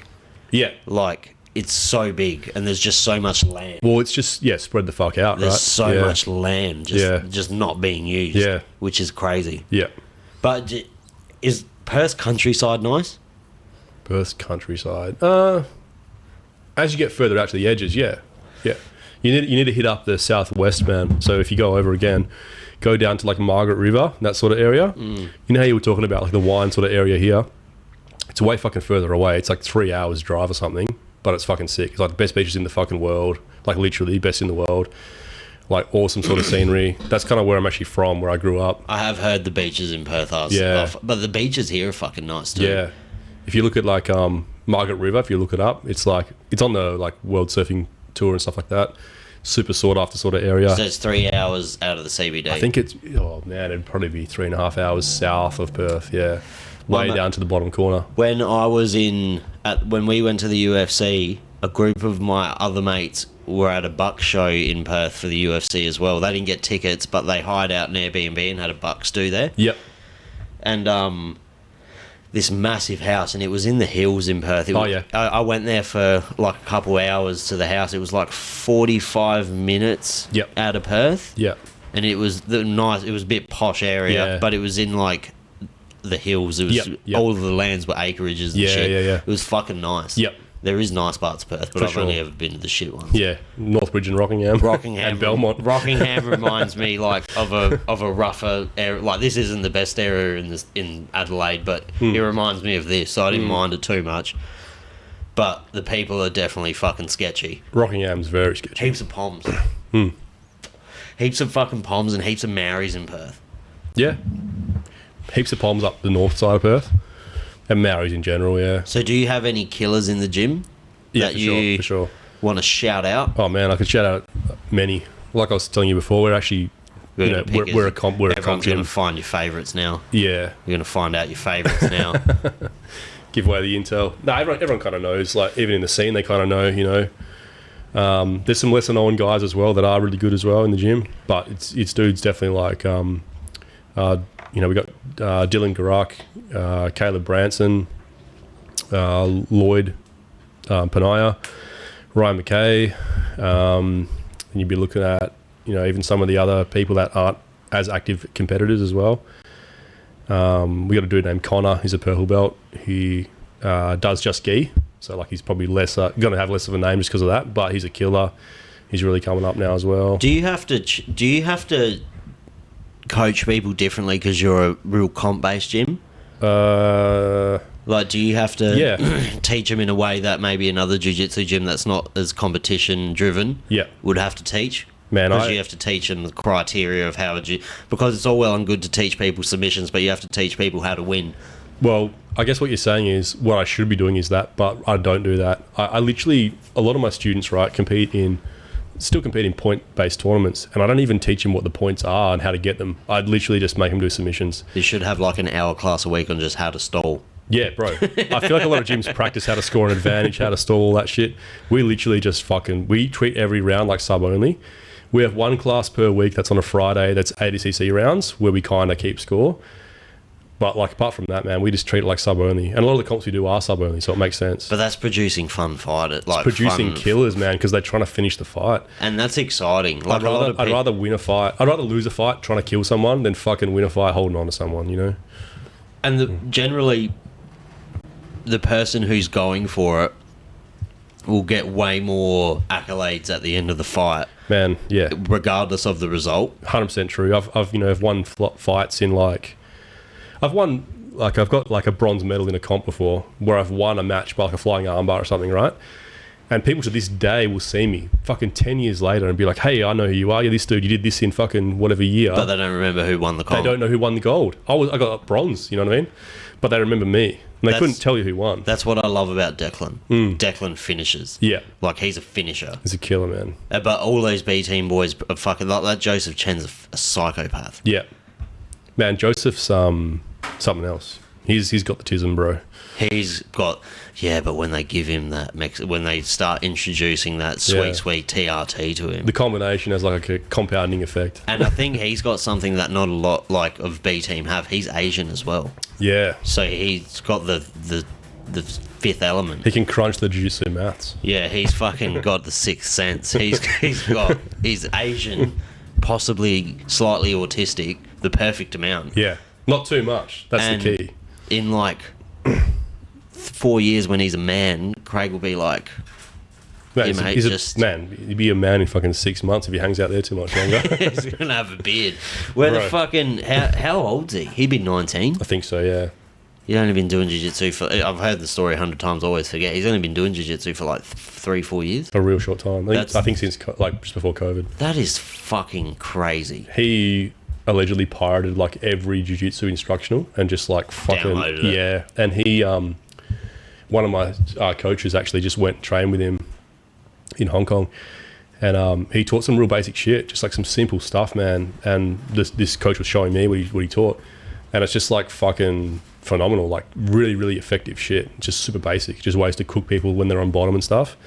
Yeah. Like, it's so big, and there's just so much land. Well, it's just, spread the fuck out, there's right? so much land just not being used, which is crazy. Yeah. But is Perth's countryside nice? Perth's countryside. As you get further out to the edges, yeah. You need to hit up the southwest, man. So if you go over again, go down to like Margaret River, that sort of area. You know how you were talking about like the wine sort of area here? It's way fucking further away. It's like 3 hours drive or something, but it's fucking sick. It's like the best beaches in the fucking world, like literally best in the world. Like awesome sort of scenery. That's kind of where I'm actually from, where I grew up. I have heard the beaches in Perth are but the beaches here are fucking nice too. Yeah. If you look at like Margaret River, if you look it up, it's like it's on the like World Surfing Tour and stuff like that. Super sought after sort of area. So it's 3 hours out of the CBD. I think it's it'd probably be 3.5 hours south of Perth. Yeah, way down to the bottom corner. When I was when we went to the UFC, a group of my other mates were at a buck show in Perth for the UFC as well. They didn't get tickets, but they hired out an Airbnb and had a buck stew there. Yep. And this massive house, and it was in the hills in Perth. I went there for like a couple hours to the house. It was like 45 minutes out of Perth. Yeah. And it was nice. It was a bit posh area, but it was in like the hills. It was all of the lands were acreages and shit. Yeah. It was fucking nice. Yep. There is nice parts of Perth, but I've only ever been to the shit ones. Yeah, Northbridge and Rockingham. And Belmont. Rockingham reminds me like of a rougher area. Like this isn't the best area in Adelaide, but it reminds me of this, so I didn't mind it too much. But the people are definitely fucking sketchy. Rockingham's very sketchy. Heaps of Poms. Heaps of fucking Poms and heaps of Maoris in Perth. Yeah. Heaps of Poms up the north side of Perth. And Maoris in general, yeah. So do you have any killers in the gym that for sure. want to shout out? Oh man, I could shout out many. Like I was telling you before, we're actually we're a comp gym. Everyone's going to find your favourites now. Yeah. You're going to find out your favourites now. Give away the intel. No, everyone kind of knows. Like even in the scene, they kind of know. You know, there's some lesser known guys as well that are really good as well in the gym. But it's dudes definitely like we got Dylan Garak, Caleb Branson, Lloyd Panaya, Ryan McKay, and you'd be looking at even some of the other people that aren't as active competitors as well. We got a dude named Connor. He's a purple belt. He does just gi, so like he's probably going to have less of a name just because of that. But he's a killer. He's really coming up now as well. Do you have to coach people differently because you're a real comp-based gym? Like, do you have to teach them in a way that maybe another jiu-jitsu gym that's not as competition-driven would have to teach? Man, because you have to teach them the criteria of how because it's all well and good to teach people submissions, but you have to teach people how to win. Well, I guess what you're saying is what I should be doing is that, but I don't do that. I literally, a lot of my students, right, still compete in point-based tournaments, and I don't even teach them what the points are and how to get them. I'd literally just make them do submissions. You should have like an hour class a week on just how to stall. Yeah, bro. I feel like a lot of gyms practice how to score an advantage, how to stall, all that shit. We literally just we treat every round like sub-only. We have one class per week that's on a Friday that's ADCC rounds where we kind of keep score. But like apart from that, man, we just treat it like sub-only. And a lot of the comps we do are sub-only, so it makes sense. But that's producing fun fighters. It's producing killers, man, because they're trying to finish the fight. And that's exciting. Like I'd rather win a fight. I'd rather lose a fight trying to kill someone than fucking win a fight holding on to someone, you know? And generally, the person who's going for it will get way more accolades at the end of the fight. Man, yeah. Regardless of the result. 100% true. I've won fights in like... I've got like a bronze medal in a comp before where I've won a match by like a flying armbar or something, right? And people to this day will see me fucking 10 years later and be like, hey, I know who you are. You're this dude. You did this in fucking whatever year. But they don't remember who won the gold. They don't know who won the gold. I got bronze, you know what I mean? But they remember me. And they couldn't tell you who won. That's what I love about Declan. Declan finishes. Yeah. Like, he's a finisher. He's a killer, man. But all those B team boys are fucking... Like, that Joseph Chen's a psychopath. Yeah. Man, Joseph's something else. He's got the tism, bro. He's got... Yeah, but when they give him that... When they start introducing that sweet TRT to him... The combination has like a compounding effect. And I think he's got something that not a lot like of B team have. He's Asian as well. Yeah. So he's got the fifth element. He can crunch the jiu-jitsu maths. Yeah, he's fucking got the sixth sense. He's Asian, possibly slightly autistic, the perfect amount. Yeah. Not too much. That's the key. In like 4 years when he's a man, Craig will be like, Man, yeah, mate, he'd be a man in fucking 6 months if he hangs out there too much longer. he's gonna have a beard. Where the fucking how old's he? He'd be 19. I think so, yeah. He's only been doing jiu-jitsu for... I've heard the story 100 times, always forget. He's only been doing jiu-jitsu for like 3-4 years. A real short time. I think since like just before COVID. That is fucking crazy. He allegedly pirated like every jiu-jitsu instructional and just like fucking... Downloaded it. Yeah. And he... one of my coaches actually just went and trained with him in Hong Kong, and he taught some real basic shit, just like some simple stuff, man. And this coach was showing me what he taught, and it's just like fucking phenomenal, like really, really effective shit. Just super basic, just ways to cook people when they're on bottom and stuff.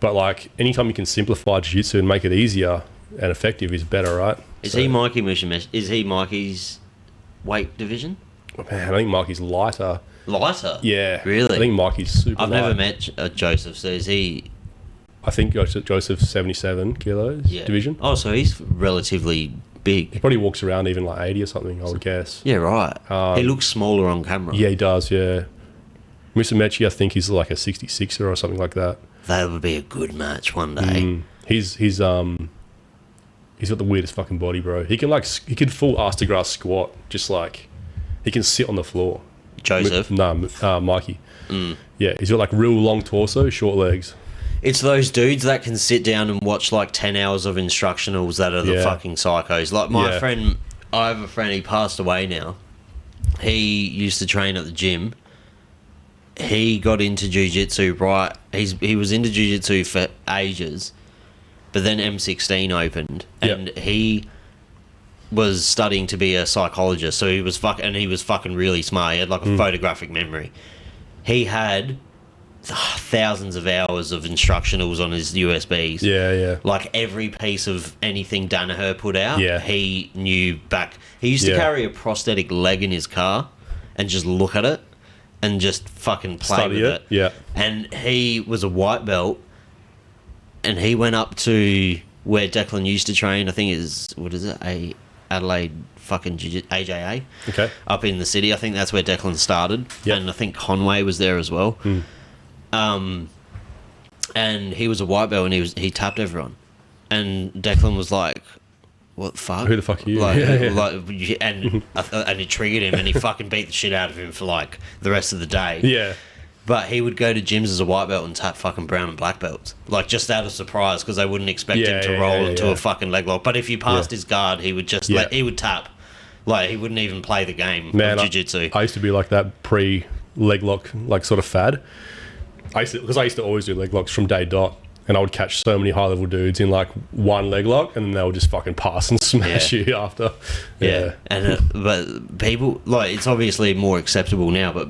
But like anytime you can simplify jiu-jitsu and make it easier and effective is better, right? Is he Mikey's weight division? Man, I think Mikey's lighter. Lighter? Yeah. Really? I think Mikey's super I've light. never met Joseph, so is he... I think Joseph's 77 kilos division. Oh, so he's relatively big. He probably walks around even like 80 or something, I would guess. Yeah, right. He looks smaller on camera. Yeah, he does, yeah. Mr. Mechie, I think he's like a 66er or something like that. That would be a good match one day. He's got the weirdest fucking body, bro. He can full ass to grass squat, just like he can sit on the floor. Joseph? Mikey. Yeah, he's got like real long torso, short legs. It's those dudes that can sit down and watch like 10 hours of instructionals that are the fucking psychos. Like my friend, I have a friend, he passed away now. He used to train at the gym. He got into jiu-jitsu, right? He was into jiu-jitsu for ages, but then M16 opened and he was studying to be a psychologist. So he was fucking really smart. He had like a photographic memory. He had thousands of hours of instructionals on his USBs. Yeah. Like every piece of anything Danaher put out, he knew back. He used to carry a prosthetic leg in his car and just look at it and just fucking play with it. Yeah. And he was a white belt and he went up to where Declan used to train. I think Adelaide fucking AJA. Okay. Up in the city. I think that's where Declan started. Yep. And I think Conway was there as well. And he was a white belt and he tapped everyone. And Declan was like, what the fuck? Who the fuck are you? And it triggered him and he fucking beat the shit out of him for like the rest of the day. Yeah. But he would go to gyms as a white belt and tap fucking brown and black belts. Like just out of surprise because they wouldn't expect him to roll into a fucking leg lock. But if you passed his guard, he would just he would tap. Like he wouldn't even play the game of jiu-jitsu. I used to be like that pre-leg lock like sort of fad. I used to always do leg locks from day dot, and I would catch so many high level dudes in like one leg lock, and then they would just fucking pass and smash you after. Yeah. And but people like it's obviously more acceptable now, but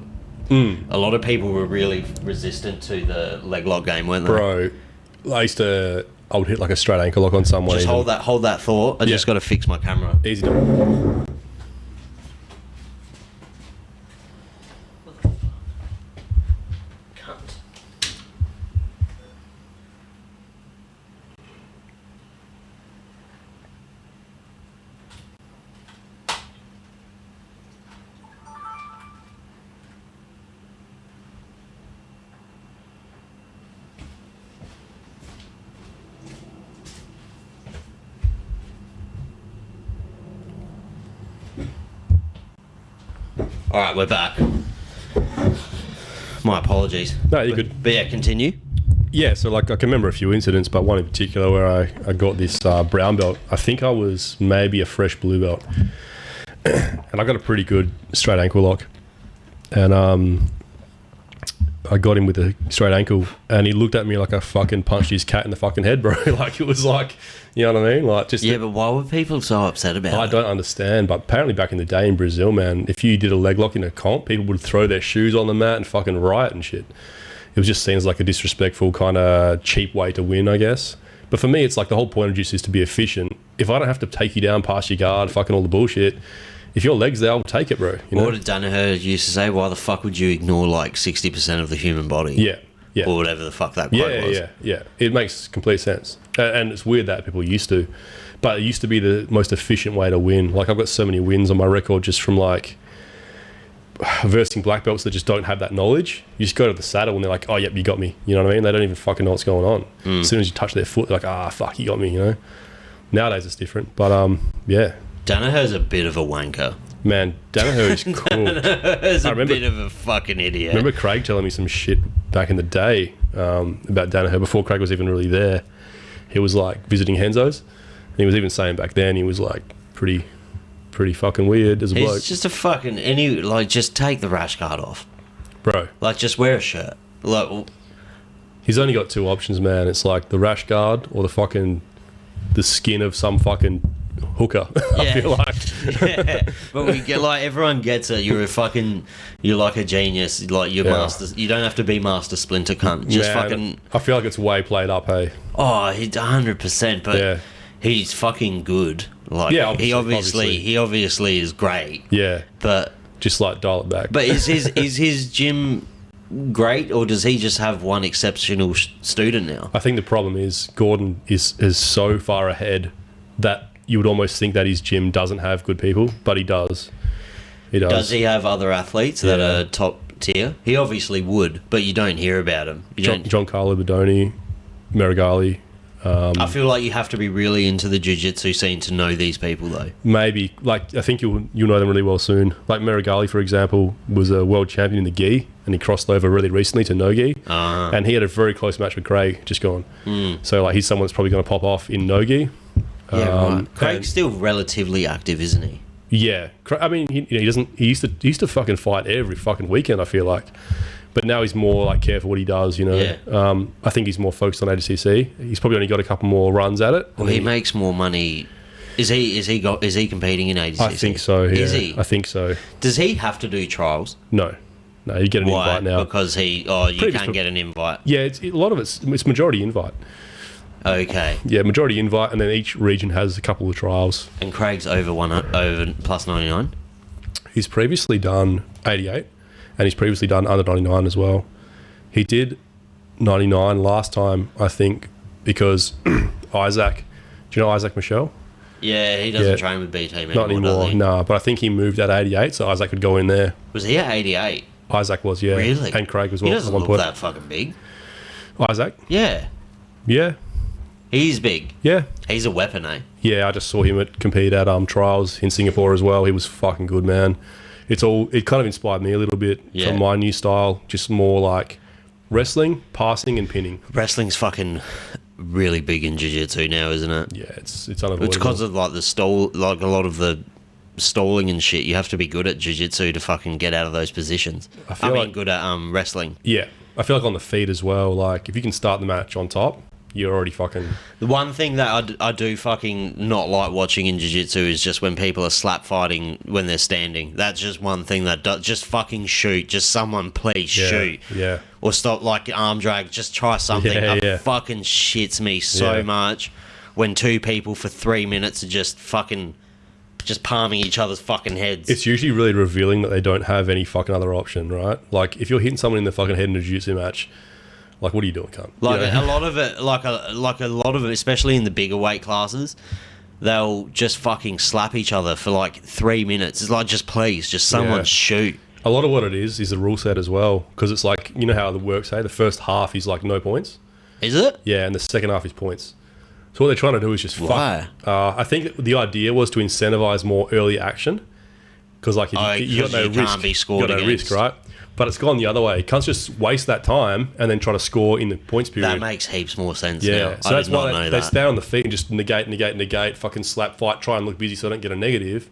a lot of people were really resistant to the leg lock game, weren't they? Bro, I would hit like a straight ankle lock on someone. Just hold that thought. I just got to fix my camera. Easy to. All right, we're back. My apologies. No, you're good. But yeah, continue. Yeah, so like I can remember a few incidents, but one in particular where I got this brown belt. I think I was maybe a fresh blue belt, and I got a pretty good straight ankle lock, and I got him with a straight ankle, and he looked at me like I fucking punched his cat in the fucking head, bro. Like, it was like, you know what I mean? Like, just but why were people so upset about it? I don't understand, but apparently back in the day in Brazil, man, if you did a leg lock in a comp, people would throw their shoes on the mat and fucking riot and shit. It was just seen as like a disrespectful kind of cheap way to win, I guess. But for me, it's like the whole point of jiu-jitsu is to be efficient. If I don't have to take you down past your guard, fucking all the bullshit, if your leg's there, I'll take it, bro. You know? What did Danaher used to say? Why the fuck would you ignore like 60% of the human body? Yeah. Or whatever the fuck that quote was. Yeah. It makes complete sense. And it's weird that people used to. But it used to be the most efficient way to win. Like, I've got so many wins on my record just from like versing black belts that just don't have that knowledge. You just go to the saddle and they're like, oh, yep, you got me. You know what I mean? They don't even fucking know what's going on. As soon as you touch their foot, they're like, fuck, you got me, you know? Nowadays it's different. But, yeah. Danaher's a bit of a wanker. Man, Danaher is cool. Danaher's a bit of a fucking idiot. I remember Craig telling me some shit back in the day about Danaher before Craig was even really there. He was like visiting Henzo's, and he was even saying back then he was like pretty fucking weird as a bloke. He's just a fucking just take the rash guard off, bro. Like, just wear a shirt. Like, he's only got two options, man. It's like the rash guard or the skin of some fucking hooker. I feel like. But we get like, everyone gets it. You're like a genius. Like, you're master. You don't have to be master splinter cunt. Just fucking. I feel like it's way played up. Hey. Oh, 100%. But he's fucking good. Like, he obviously is great. Yeah. But just like dial it back. But is his gym great, or does he just have one exceptional student now? I think the problem is Gordon is so far ahead that you would almost think that his gym doesn't have good people, but he does. He does. Does he have other athletes that are top tier? He obviously would, but you don't hear about him. John Carlo Bedoni, Marigali. I feel like you have to be really into the jiu-jitsu scene to know these people, though. Maybe. Like, I think you'll know them really well soon. Like, Marigali, for example, was a world champion in the gi, and he crossed over really recently to no gi. And he had a very close match with Craig, just gone. So, like, he's someone that's probably going to pop off in no gi. Yeah, right. Craig's still relatively active, isn't he? Yeah. I mean, he doesn't... He used to fucking fight every fucking weekend, I feel like. But now he's more like careful what he does, you know. Yeah. I think he's more focused on ADCC. He's probably only got a couple more runs at it. Well, he makes more money. Is he competing in ADCC? I think so. Yeah. Is he? I think so. Does he have to do trials? No, you get an invite now. Because you can't get an invite. Yeah, a lot of it's majority invite. Okay. Yeah, majority invite, and then each region has a couple of trials. And Craig's over plus 99. He's previously done 88. And he's previously done under 99 as well. He did 99 last time, I think, because Isaac... Do you know Isaac Michelle? Yeah, he doesn't train with B team anymore. Not anymore, no. But I think he moved at 88, so Isaac could go in there. Was he at 88? Isaac was, yeah. Really? And Craig as well. He doesn't look that fucking big. Isaac? Yeah. Yeah. He's big. Yeah. He's a weapon, eh? Yeah, I just saw him compete at trials in Singapore as well. He was fucking good, man. It kind of inspired me a little bit from my new style, just more like wrestling, passing, and pinning. Wrestling's fucking really big in jiu-jitsu now, isn't it? Yeah, it's unavoidable. It's because of like a lot of the stalling and shit. You have to be good at jiu-jitsu to fucking get out of those positions. I mean, good at wrestling. Yeah, I feel like on the feet as well. Like, if you can start the match on top, you're already fucking... The one thing that I do fucking not like watching in jiu-jitsu is just when people are slap fighting when they're standing. That's just one thing that just fucking shoot. Just someone please shoot. Yeah. Or stop like arm drag. Just try something. It fucking shits me so much when two people for 3 minutes are just palming each other's fucking heads. It's usually really revealing that they don't have any fucking other option, right? Like, if you're hitting someone in the fucking head in a jiu-jitsu match... Like, what are you doing, cunt? Like, a lot of it, especially in the bigger weight classes, they'll just fucking slap each other for like 3 minutes. It's like, just please, just someone shoot. A lot of what it is the rule set as well, because it's like, you know how the works say, the first half is like no points. Is it? Yeah, and the second half is points. So what they're trying to do is just Why? I think the idea was to incentivize more early action, because like you got no risk. Can't be scored you got no risk, right? But it's gone the other way. Can't just waste that time and then try to score in the points period. That makes heaps more sense. Yeah, now. so I that's did not why know they that. stay on the feet and just negate, fucking slap, fight, try and look busy so they don't get a negative,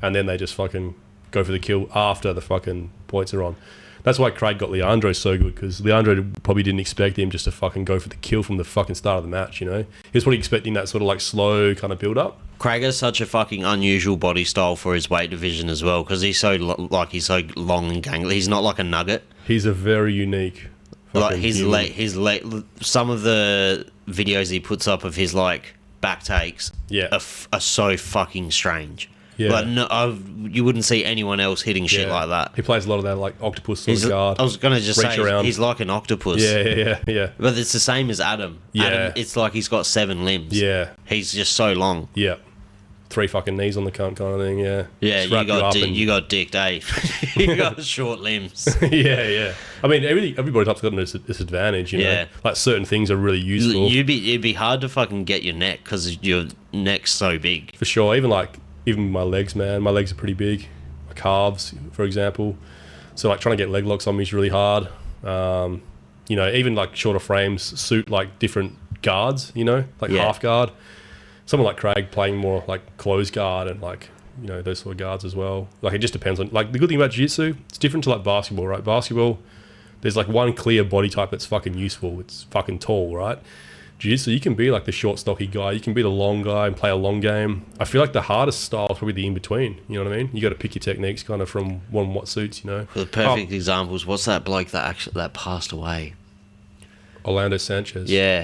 and then they just fucking go for the kill after the fucking points are on. That's why Craig got Leandro so good, because Leandro probably didn't expect him just to fucking go for the kill from the fucking start of the match, you know? He was probably expecting that sort of like slow kind of build up. Craig has such a fucking unusual body style for his weight division as well, because he's so he's so long and gangly. He's not like a nugget. He's a very unique. Like his leg. Some of the videos he puts up of his like back takes, are so fucking strange. Yeah, like you wouldn't see anyone else hitting shit like that. He plays a lot of that like octopus sort of guard. I was gonna just say around. He's like an octopus. Yeah. But it's the same as Adam. Yeah, Adam, it's like he's got 7 limbs. Yeah, he's just so long. Yeah. 3 fucking knees on the cunt kind of thing, yeah. Yeah, you got dicked, eh? You got short limbs. Yeah. I mean, everybody type's got a disadvantage, you know? Like, certain things are really useful. It'd be hard to fucking get your neck, because your neck's so big. For sure. Even my legs, man. My legs are pretty big. My calves, for example. So, like, trying to get leg locks on me is really hard. You know, even, like, shorter frames suit, like, different guards, you know? Like, half guard. Someone like Craig playing more like closed guard and like, you know, those sort of guards as well. Like, it just depends on, like, the good thing about jiu-jitsu, it's different to like basketball, right? Basketball, there's like one clear body type that's fucking useful. It's fucking tall, right? Jiu-jitsu, you can be like the short, stocky guy. You can be the long guy and play a long game. I feel like the hardest style is probably the in-between. You know what I mean? You got to pick your techniques kind of from what suits, you know? The perfect examples, what's that bloke that passed away? Orlando Sanchez. Yeah.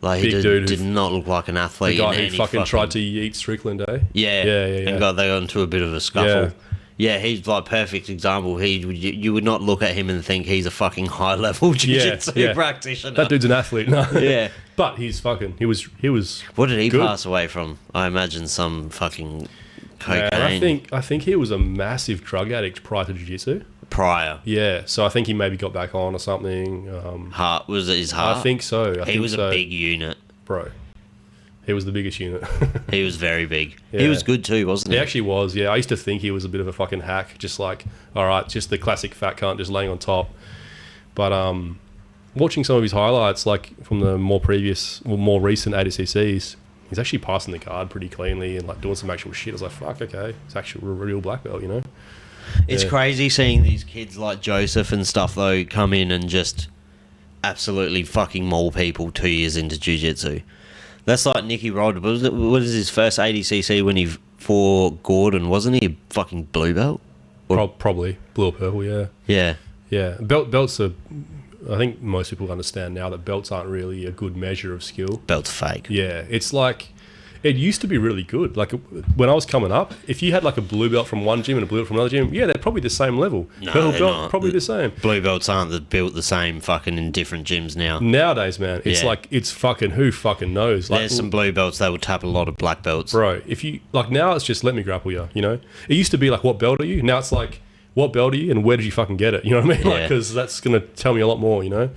Like, he did not look like an athlete. The guy who fucking tried to eat Strickland, eh? Yeah. And they got into a bit of a scuffle. Yeah, he's like perfect example. You would not look at him and think he's a fucking high level jiu-jitsu practitioner. That dude's an athlete. No. Yeah. But he was What did he good. pass away from? I imagine some fucking cocaine. Man, I think he was a massive drug addict prior to jiu-jitsu. Yeah, so I think he maybe got back on or something. Was it his heart? I think so. He was a big unit. Bro. He was the biggest unit. He was very big. Yeah. He was good too, wasn't he? He actually was, yeah. I used to think he was a bit of a fucking hack, just like, all right, just the classic fat cunt just laying on top. But watching some of his highlights, like from the more recent ADCCs, he's actually passing the guard pretty cleanly and like doing some actual shit. I was like, fuck, okay. It's actually a real black belt, you know? It's crazy seeing these kids like Joseph and stuff, though, come in and just absolutely fucking maul people 2 years into jiu-jitsu. That's like Nicky Rod. What was his first ADCC when he fought Gordon? Wasn't he a fucking blue belt? Probably. Blue or purple, yeah. Yeah. Belts are... I think most people understand now that belts aren't really a good measure of skill. Belts are fake. Yeah. It's like... It used to be really good. Like, when I was coming up, if you had like a blue belt from one gym and a blue belt from another gym, yeah, they're probably the same level. No, Purple they're belt, not. probably the same. Blue belts aren't built the same fucking in different gyms now. Nowadays, man, it's like, it's fucking, who fucking knows? Like, there's some blue belts that will tap a lot of black belts. Bro, if you, like, now it's just let me grapple you, you know? It used to be like, what belt are you? Now it's like, what belt are you and where did you fucking get it? You know what I mean? Like, because that's going to tell me a lot more, you know?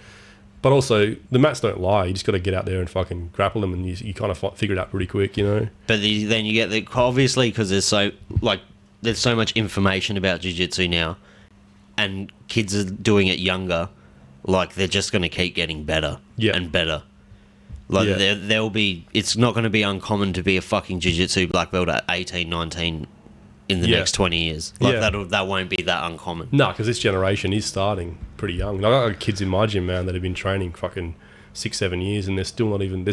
But also, the mats don't lie. You just got to get out there and fucking grapple them, and you kind of figure it out pretty quick, you know. But then you get obviously, because there's so much information about jiu-jitsu now, and kids are doing it younger. Like, they're just going to keep getting better and better. Like, there'll be. It's not going to be uncommon to be a fucking jiu-jitsu black belt at 18, 19 in the next 20 years. Like, that won't be that uncommon. No, because this generation is starting pretty young. I got kids in my gym, man, that have been training fucking 6-7 years, and they're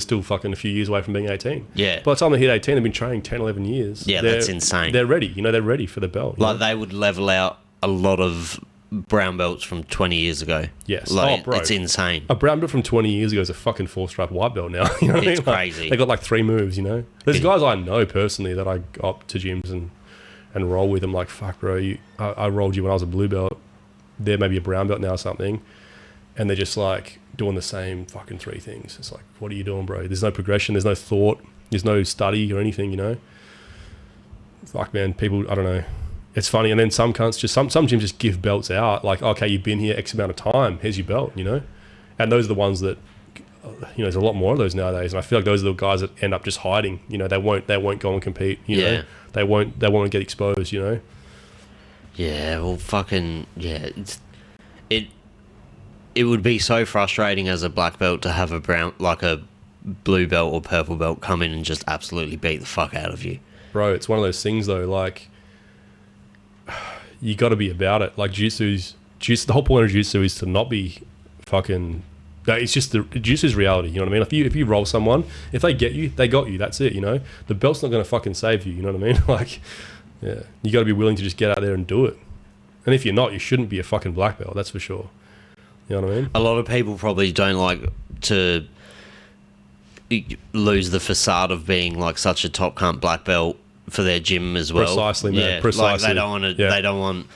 still fucking a few years away from being 18. Yeah. By the time they hit 18, they've been training 10, 11 years. Yeah, that's insane. They're ready. You know, they're ready for the belt. Like, they would level out a lot of brown belts from 20 years ago. Yes. Like, bro. it's insane. A brown belt from 20 years ago is a fucking 4-stripe white belt now. You know what I mean? It's crazy. They got like 3 moves, you know? There's guys I know personally that I go up to gyms and roll with them, like, fuck, bro, I rolled you when I was a blue belt. They're maybe a brown belt now or something, and they're just like doing the same fucking 3 things. It's like, what are you doing, bro? There's no progression, there's no thought, there's no study or anything, you know? Fuck, man, people, I don't know. It's funny, and then some cunts some gyms just give belts out, like, okay, you've been here X amount of time, here's your belt, you know? And those are the ones that, you know, there's a lot more of those nowadays, and I feel like those are the guys that end up just hiding. You know, they won't go and compete. You know, they won't get exposed. You know, Yeah, well, fucking yeah. It would be so frustrating as a black belt to have a blue belt or purple belt come in and just absolutely beat the fuck out of you. Bro, it's one of those things though. Like, you got to be about it. Like jiu-jitsu, the whole point of jiu-jitsu is to not be fucking. It's just jiu-jitsu's reality. You know what I mean? If you roll someone, if they get you, they got you. That's it. You know, the belt's not going to fucking save you. You know what I mean? Like, yeah, you got to be willing to just get out there and do it. And if you're not, you shouldn't be a fucking black belt. That's for sure. You know what I mean? A lot of people probably don't like to lose the facade of being like such a top cunt black belt for their gym as well. Precisely, man. Yeah, Precisely. like they don't want to. Yeah. They don't want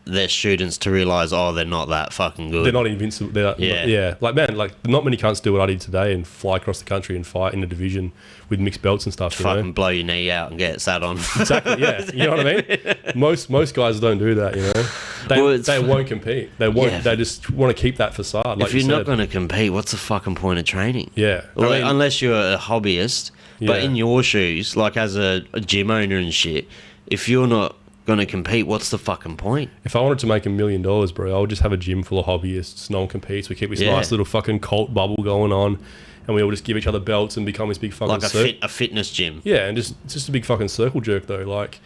their students to realise, oh, they're not that fucking good. They're not invincible. Yeah. Like, man, like, not many cunts do what I did today and fly across the country and fight in a division with mixed belts and stuff. Fucking blow your knee out and get sat on. Exactly, yeah. You know what I mean? Most guys don't do that, you know? They won't compete. They won't. Yeah. They just want to keep that facade. Like, if you're not going to compete, what's the fucking point of training? Yeah. Unless you're a hobbyist. Yeah. But in your shoes, like as a gym owner and shit, if you're not going to compete, what's the fucking point? If I wanted to make $1 million, bro, I would just have a gym full of hobbyists. No one competes. We keep this nice little fucking cult bubble going on, and we all just give each other belts and become this big fucking like a fitness gym. Yeah, and it's just a big fucking circle jerk though. Like,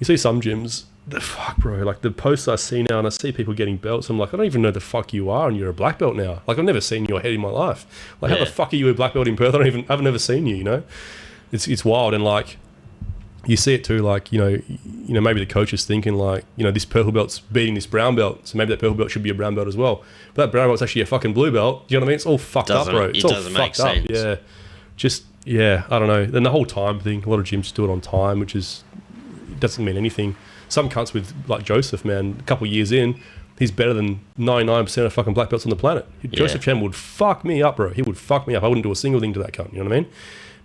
you see some gyms, the fuck, bro. Like the posts I see now, and I see people getting belts. I'm like, I don't even know the fuck you are, and you're a black belt now. Like, I've never seen your head in my life. Like, how the fuck are you a black belt in Perth? I've never seen you. You know, it's wild. And like, you see it too, like, you know, maybe the coach is thinking like, you know, this purple belt's beating this brown belt, so maybe that purple belt should be a brown belt as well. But that brown belt's actually a fucking blue belt. Do you know what I mean? It's all fucked up, bro. It's all fucked up. Yeah. Just, yeah, I don't know. Then the whole time thing, a lot of gyms do it on time, which doesn't mean anything. Some cunts with, like Joseph, man, a couple of years in, he's better than 99% of fucking black belts on the planet. Yeah. Joseph Chen would fuck me up, bro. He would fuck me up. I wouldn't do a single thing to that cunt. You know what I mean?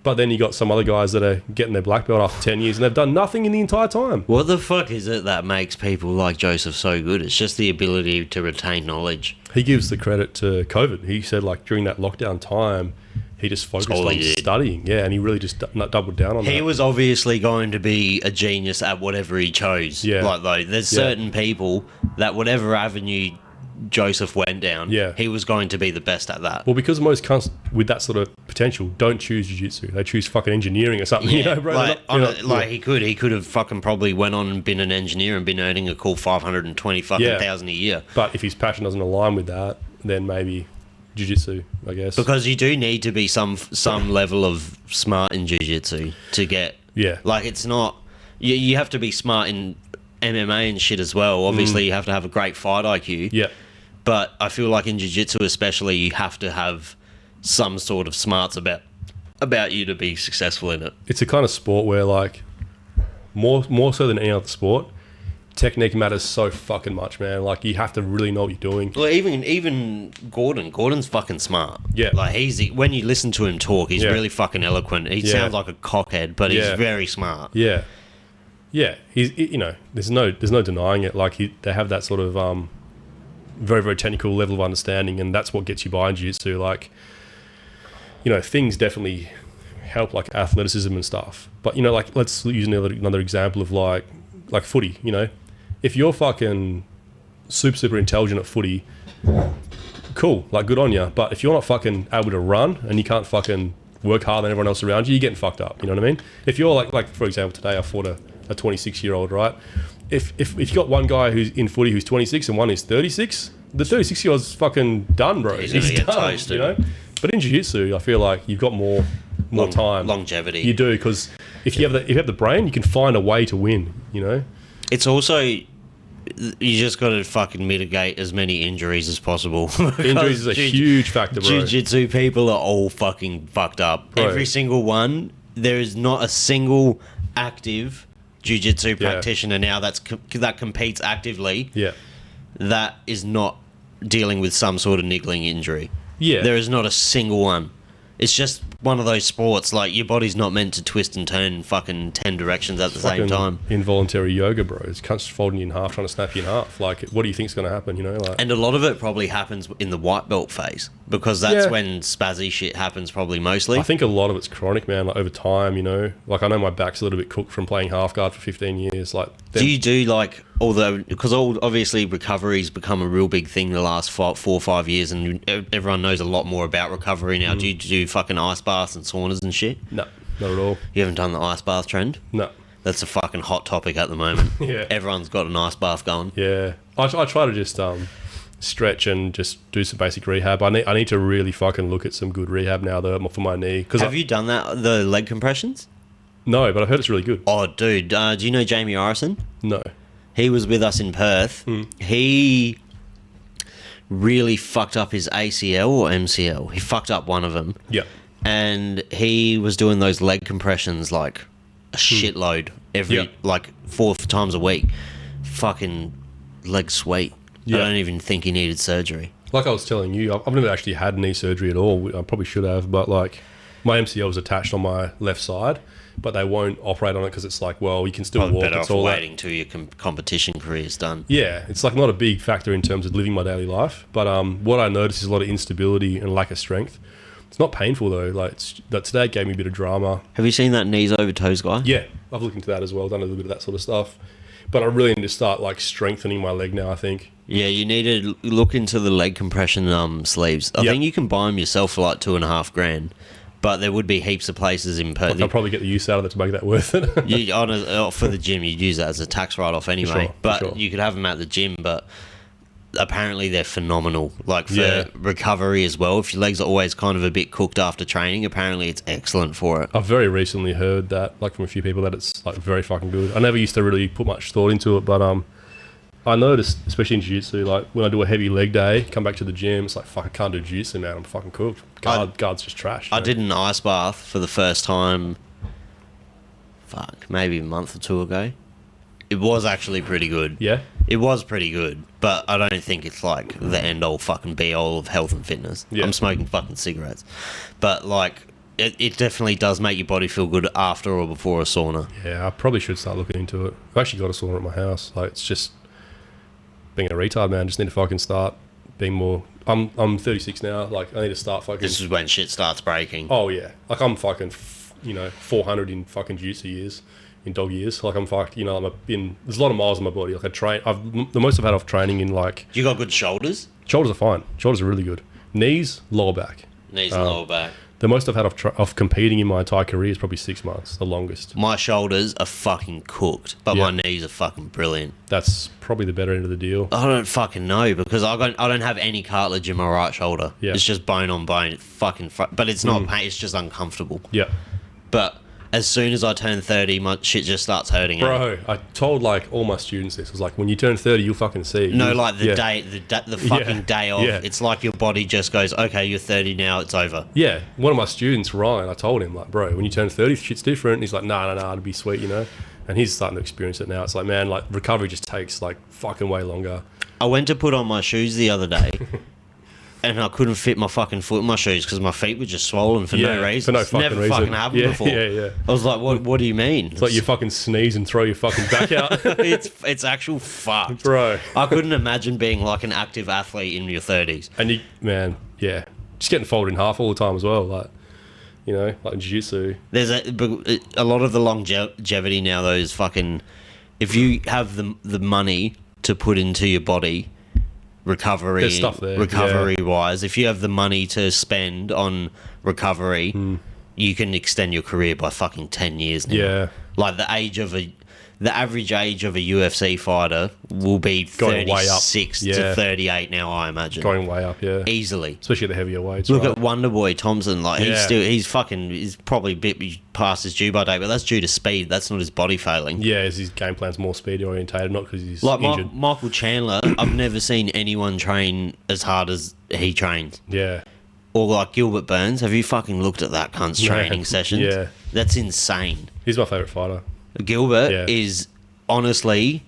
But then you got some other guys that are getting their black belt after 10 years and they've done nothing in the entire time. What the fuck is it that makes people like Joseph so good? It's just the ability to retain knowledge. He gives the credit to COVID. He said, like, during that lockdown time, he just focused on studying. Yeah, and he really just doubled down on that. He was obviously going to be a genius at whatever he chose. Yeah. Like, though, there's certain people that whatever avenue Joseph went down, he was going to be the best at that. Well, because most cunts with that sort of potential don't choose jiu-jitsu. They choose fucking engineering or something, you know, bro? He could have fucking probably went on and been an engineer and been earning a cool 520 fucking thousand a year. But if his passion doesn't align with that, then maybe jiu-jitsu, I guess. Because you do need to be some level of smart in jiu-jitsu to get... Yeah. Like, it's not... You have to be smart in MMA and shit as well. Obviously, you have to have a great fight IQ. Yeah. But I feel like in jiu-jitsu especially, you have to have some sort of smarts about you to be successful in it. It's a kind of sport where, like, more so than any other sport, technique matters so fucking much, man. Like, you have to really know what you're doing. Well, even Gordon's fucking smart. Yeah. Like, when you listen to him talk, he's really fucking eloquent. He sounds like a cockhead, but he's very smart. Yeah. Yeah. He's, you know, there's no denying it. Like, they have that sort of very, very technical level of understanding, and that's what gets you by in jiu-jitsu. Like, you know, things definitely help, like athleticism and stuff. But, you know, like, let's use another example of like footy. You know, if you're fucking super intelligent at footy, cool, like, good on you. But if you're not fucking able to run and you can't fucking work harder than everyone else around you, you're getting fucked up. You know what I mean? If you're like for example, today I fought a 26-year-old, right? If you got one guy who's in footy who's 26 and one is 36, the 36-year-old's fucking done, bro. He's done, toasted. You know? But in jiu-jitsu, I feel like you've got more time. Longevity. You do, because if you have the brain, you can find a way to win, you know? It's also, you just got to fucking mitigate as many injuries as possible. Injuries is a huge factor, bro. Jiu-jitsu people are all fucking fucked up. Bro. Every single one. There is not a single active jiu-jitsu practitioner now that competes actively that is not dealing with some sort of niggling injury. Yeah. There is not a single one. It's just one of those sports, like, your body's not meant to twist and turn in fucking 10 directions at the same time. Involuntary yoga, bro. It's constantly folding you in half, trying to snap you in half. Like, what do you think's going to happen, you know? Like, and a lot of it probably happens in the white belt phase, because that's when spazzy shit happens probably mostly. I think a lot of it's chronic, man, like over time, you know? Like, I know my back's a little bit cooked from playing half guard for 15 years. Like, do you do, like, because obviously recovery's become a real big thing the last 4 or 5 years, and everyone knows a lot more about recovery now. Do you do fucking ice baths and saunas and shit? No, not at all. You haven't done the ice bath trend? No. That's a fucking hot topic at the moment. Yeah. Everyone's got an ice bath going. Yeah. I try to just stretch and just do some basic rehab. I need to really fucking look at some good rehab now though for my knee. Have you done that, the leg compressions? No, but I've heard it's really good. Oh, dude. Do you know Jamie Orison? No. He was with us in Perth. He really fucked up his ACL or MCL. He fucked up one of them. Yeah. And he was doing those leg compressions like a shitload like 4 times a week. Fucking leg sweet. I don't even think he needed surgery. Like I was telling you, I've never actually had knee surgery at all. I probably should have, but like my MCL was attached on my left side, but they won't operate on it because it's like, well, you can still walk. Better it's off all waiting till your competition career's done. Yeah, it's like not a big factor in terms of living my daily life. But what I noticed is a lot of instability and lack of strength. It's not painful though. Like today it gave me a bit of drama. Have you seen that knees over toes guy? Yeah, I've looked into that as well. Done a little bit of that sort of stuff. But I really need to start like strengthening my leg now, I think. Yeah, you need to look into the leg compression sleeves. I think you can buy them yourself for like $2,500, but there would be heaps of places in Perth. I'll probably get the use out of it to make that worth it. For the gym, you'd use that as a tax write-off anyway. You could have them at the gym, but apparently they're phenomenal. Like for recovery as well. If your legs are always kind of a bit cooked after training, apparently it's excellent for it. I've very recently heard that, like from a few people, that it's like very fucking good. I never used to really put much thought into it, but I noticed, especially in jiu-jitsu, like when I do a heavy leg day, come back to the gym, it's like, fuck, I can't do jiu-jitsu, man. I'm fucking cooked. Guard's just trash. I did an ice bath for the first time, maybe a month or two ago. It was actually pretty good. Yeah? It was pretty good, but I don't think it's like the end-all fucking be-all of health and fitness. Yeah. I'm smoking fucking cigarettes. But like, it definitely does make your body feel good after or before a sauna. Yeah, I probably should start looking into it. I've actually got a sauna at my house. Like, it's just being a retard, man. I just need to fucking start being more... I'm 36 now. Like, I need to start fucking... This is when shit starts breaking. Oh, yeah. Like, I'm fucking, 400 in fucking jiu-jitsu years. In dog years, like I'm fucked. There's a lot of miles in my body. Like the most I've had off training in like. You got good shoulders. Shoulders are fine. Shoulders are really good. Knees, lower back. Knees and lower back. The most I've had off competing in my entire career is probably 6 months. The longest. My shoulders are fucking cooked, but my knees are fucking brilliant. That's probably the better end of the deal. I don't fucking know because I don't have any cartilage in my right shoulder. Yeah. It's just bone on bone. It's fucking, but it's not pain. It's just uncomfortable. Yeah. But as soon as I turn 30, my shit just starts hurting. Bro, I told like all my students this. I was like, when you turn 30, you'll fucking see. No, like the fucking day off. Yeah. It's like your body just goes, okay, you're 30 now, it's over. Yeah. One of my students, Ryan, I told him like, bro, when you turn 30, shit's different. And he's like, nah, it'll be sweet, And he's starting to experience it now. It's like, man, like recovery just takes like fucking way longer. I went to put on my shoes the other day. And I couldn't fit my fucking foot in my shoes because my feet were just swollen for no reason. For no fucking never reason. Fucking happened before. Yeah. I was like, what do you mean? It's like you fucking sneeze and throw your fucking back out. it's actual fucked. Bro. I couldn't imagine being like an active athlete in your 30s. And just getting folded in half all the time as well. Like, like in jiu-jitsu. There's a lot of the longevity now, those fucking... If you have the money to put into your body... recovery wise, if you have the money to spend on recovery, you can extend your career by fucking 10 years now. Yeah. Like the average age of a UFC fighter will be 36 to 38 now, I imagine. Going way up, yeah. Easily. Especially at the heavier weights. Look at Wonderboy Thompson, like he's probably a bit past his due by date, but that's due to speed. That's not his body failing. Yeah, his game plan's more speed orientated, not because he's like injured. Michael Chandler, I've never seen anyone train as hard as he trains. Yeah. Or like Gilbert Burns. Have you fucking looked at that cunt's training sessions? Yeah. That's insane. He's my favourite fighter. Gilbert is honestly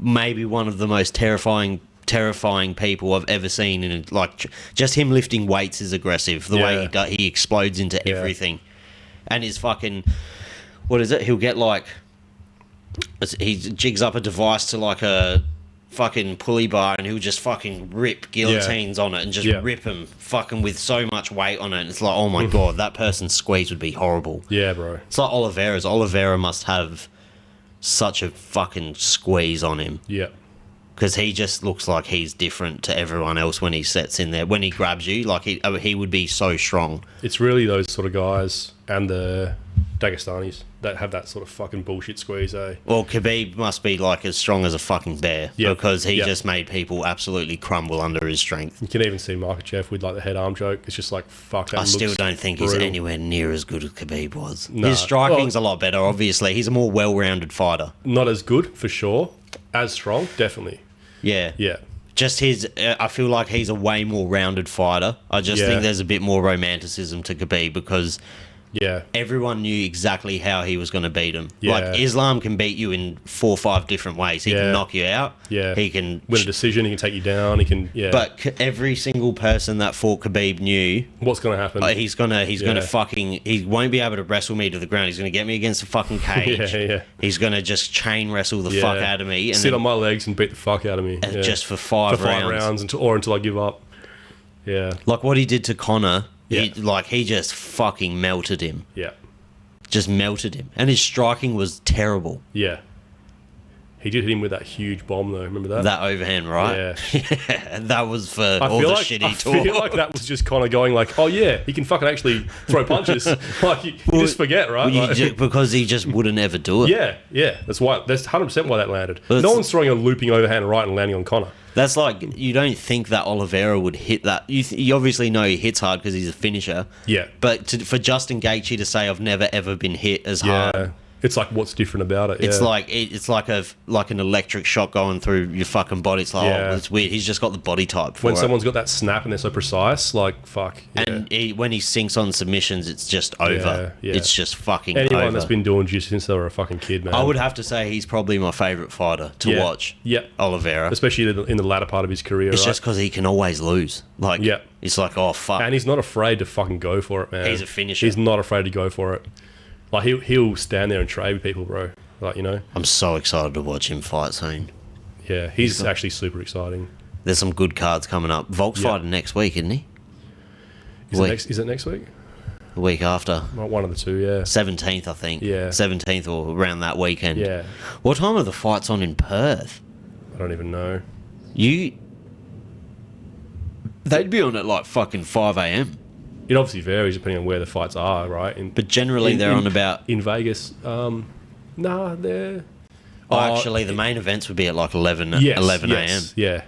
maybe one of the most terrifying terrifying people I've ever seen. And like, just him lifting weights is aggressive. The way he explodes into everything. And his fucking, what is it? He'll get like, he jigs up a device to like a fucking pulley bar, and he'll just fucking rip guillotines on it and just rip them fucking with so much weight on it. And it's like, oh my God, that person's squeeze would be horrible. Yeah, bro. It's like Oliveira's. Oliveira must have such a fucking squeeze on him. Yeah. Because he just looks like he's different to everyone else when he sets in there. When he grabs you, like he would be so strong. It's really those sort of guys and the Dagestanis that have that sort of fucking bullshit squeeze, eh? Well, Khabib must be like as strong as a fucking bear because he just made people absolutely crumble under his strength. You can even see Makhachev with like the head arm choke. It's just like, fuck, that I still don't think brutal. He's anywhere near as good as Khabib was. No. His striking's a lot better, obviously. He's a more well-rounded fighter. Not as good, for sure. As strong, definitely. Yeah. Yeah. Just his, I feel like he's a way more rounded fighter. I just think there's a bit more romanticism to Khabib because everyone knew exactly how he was going to beat him. Yeah. Like, Islam can beat you in 4 or 5 different ways. He can knock you out. Yeah. He can win a decision. He can take you down. He can, But every single person that fought Khabib knew what's going to happen. He's gonna fucking, he won't be able to wrestle me to the ground. He's going to get me against a fucking cage. He's going to just chain wrestle the fuck out of me. And sit on my legs and beat the fuck out of me. Just for 5 rounds. Until I give up. Yeah. Like what he did to Conor. He just fucking melted him. Yeah. Just melted him. And his striking was terrible. Yeah. He did hit him with that huge bomb, though. Remember that? That overhand, right? Yeah. That was for all the shit he taught. I feel like that was just kind of going like, oh, yeah, he can fucking actually throw punches. Like, you just forget, right? Well, because he just wouldn't ever do it. Yeah. That's 100% why that landed. No one's throwing a looping overhand right and landing on Conor. That's like, you don't think that Oliveira would hit that. You obviously know he hits hard because he's a finisher. Yeah. But for Justin Gaethje to say, I've never ever been hit as hard. It's like, what's different about it? It's like an electric shock going through your fucking body. It's like, oh, it's weird. He's just got the body type for when someone's got that snap and they're so precise, like, fuck. And when he sinks on submissions, it's just over. It's just fucking Anyone that's been doing jiu-jitsu since they were a fucking kid, man. I would have to say he's probably my favourite fighter to watch. Yeah. Oliveira. Especially in the latter part of his career, It's just because he can always lose. Like, it's like, oh, fuck. And he's not afraid to fucking go for it, man. He's a finisher. He's not afraid to go for it. Like, he'll stand there and trade with people, bro. Like, you know. I'm so excited to watch him fight soon. Yeah, he's actually super exciting. There's some good cards coming up. Volk's fighting next week, isn't he? Is it next week? The week after. One of the two, yeah. 17th, I think. Yeah. 17th or around that weekend. Yeah. What time are the fights on in Perth? I don't even know. They'd be on at like fucking 5 a.m. It obviously varies depending on where the fights are, right? But generally they're on about... In Vegas, they're... Actually, the main events would be at like 11 a.m. Yeah,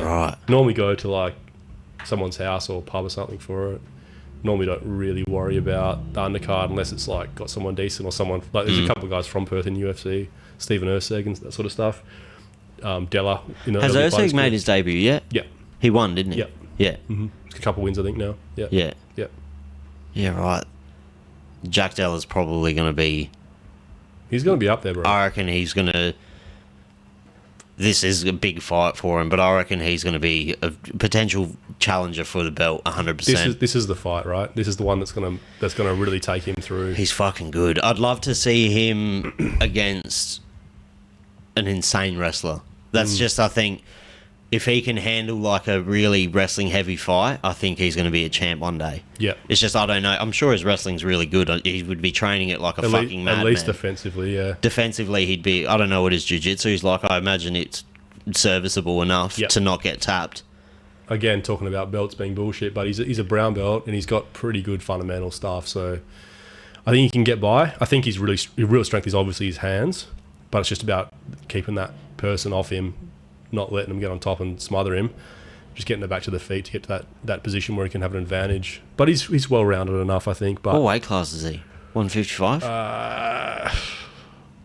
right. Normally go to like someone's house or pub or something for it. Normally don't really worry about the undercard unless it's like got someone decent or someone... Like there's a couple of guys from Perth in UFC, Stephen Erceg and that sort of stuff. Della. Has Erceg made his debut yet? Yeah. He won, didn't he? Yeah. Yeah. Mm-hmm. A couple wins, I think, now. Yeah. Yeah. Yeah. Yeah, right. Jack Della's probably going to be... He's going to be up there, bro. I reckon he's going to... This is a big fight for him, but I reckon he's going to be a potential challenger for the belt, 100%. This is the fight, right? This is the one that's going to really take him through. He's fucking good. I'd love to see him against an insane wrestler. That's just, I think... If he can handle like a really wrestling heavy fight, I think he's going to be a champ one day. Yeah. It's just, I don't know. I'm sure his wrestling's really good. He would be training it like a fucking madman. At least defensively, yeah. Defensively, he'd be... I don't know what his jiu-jitsu is like. I imagine it's serviceable enough to not get tapped. Again, talking about belts being bullshit, but he's a brown belt and he's got pretty good fundamental stuff. So I think he can get by. I think his real strength is obviously his hands, but it's just about keeping that person off him, not letting him get on top and smother him, just getting it back to the feet to get to that position where he can have an advantage. But he's well rounded enough, I think. But what weight class is he? 155?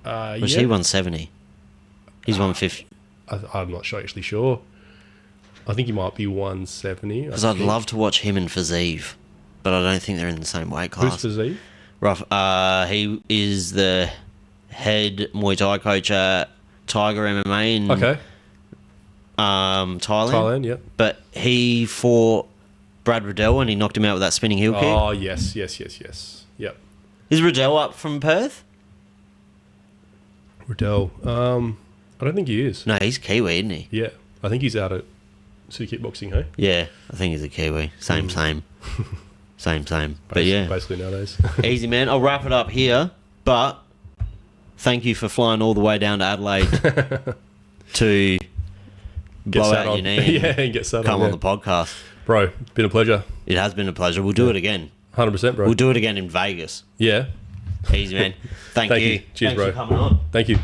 Was he 170? He's 150. I'm not actually sure. I think he might be 170. Because I'd love to watch him and Fazeev, but I don't think they're in the same weight class. Who's Fazeev? Rough. He is the head Muay Thai coach at Tiger MMA in Thailand, yep. But he fought Brad Riddell and he knocked him out with that spinning heel kick. Oh, yes. Yep. Is Riddell up from Perth? Riddell. I don't think he is. No, he's Kiwi, isn't he? Yeah. I think he's out at City Kickboxing, hey? Yeah, I think he's a Kiwi. Same. But yeah. Basically nowadays. Easy, man. I'll wrap it up here, but thank you for flying all the way down to Adelaide to blow out your knee and get sat come on the podcast. Bro, been a pleasure. It has been a pleasure. We'll do it again. 100%, bro. We'll do it again in Vegas. Yeah. Easy, man. Thank you. Cheers, Thanks bro. for coming on. Thank you.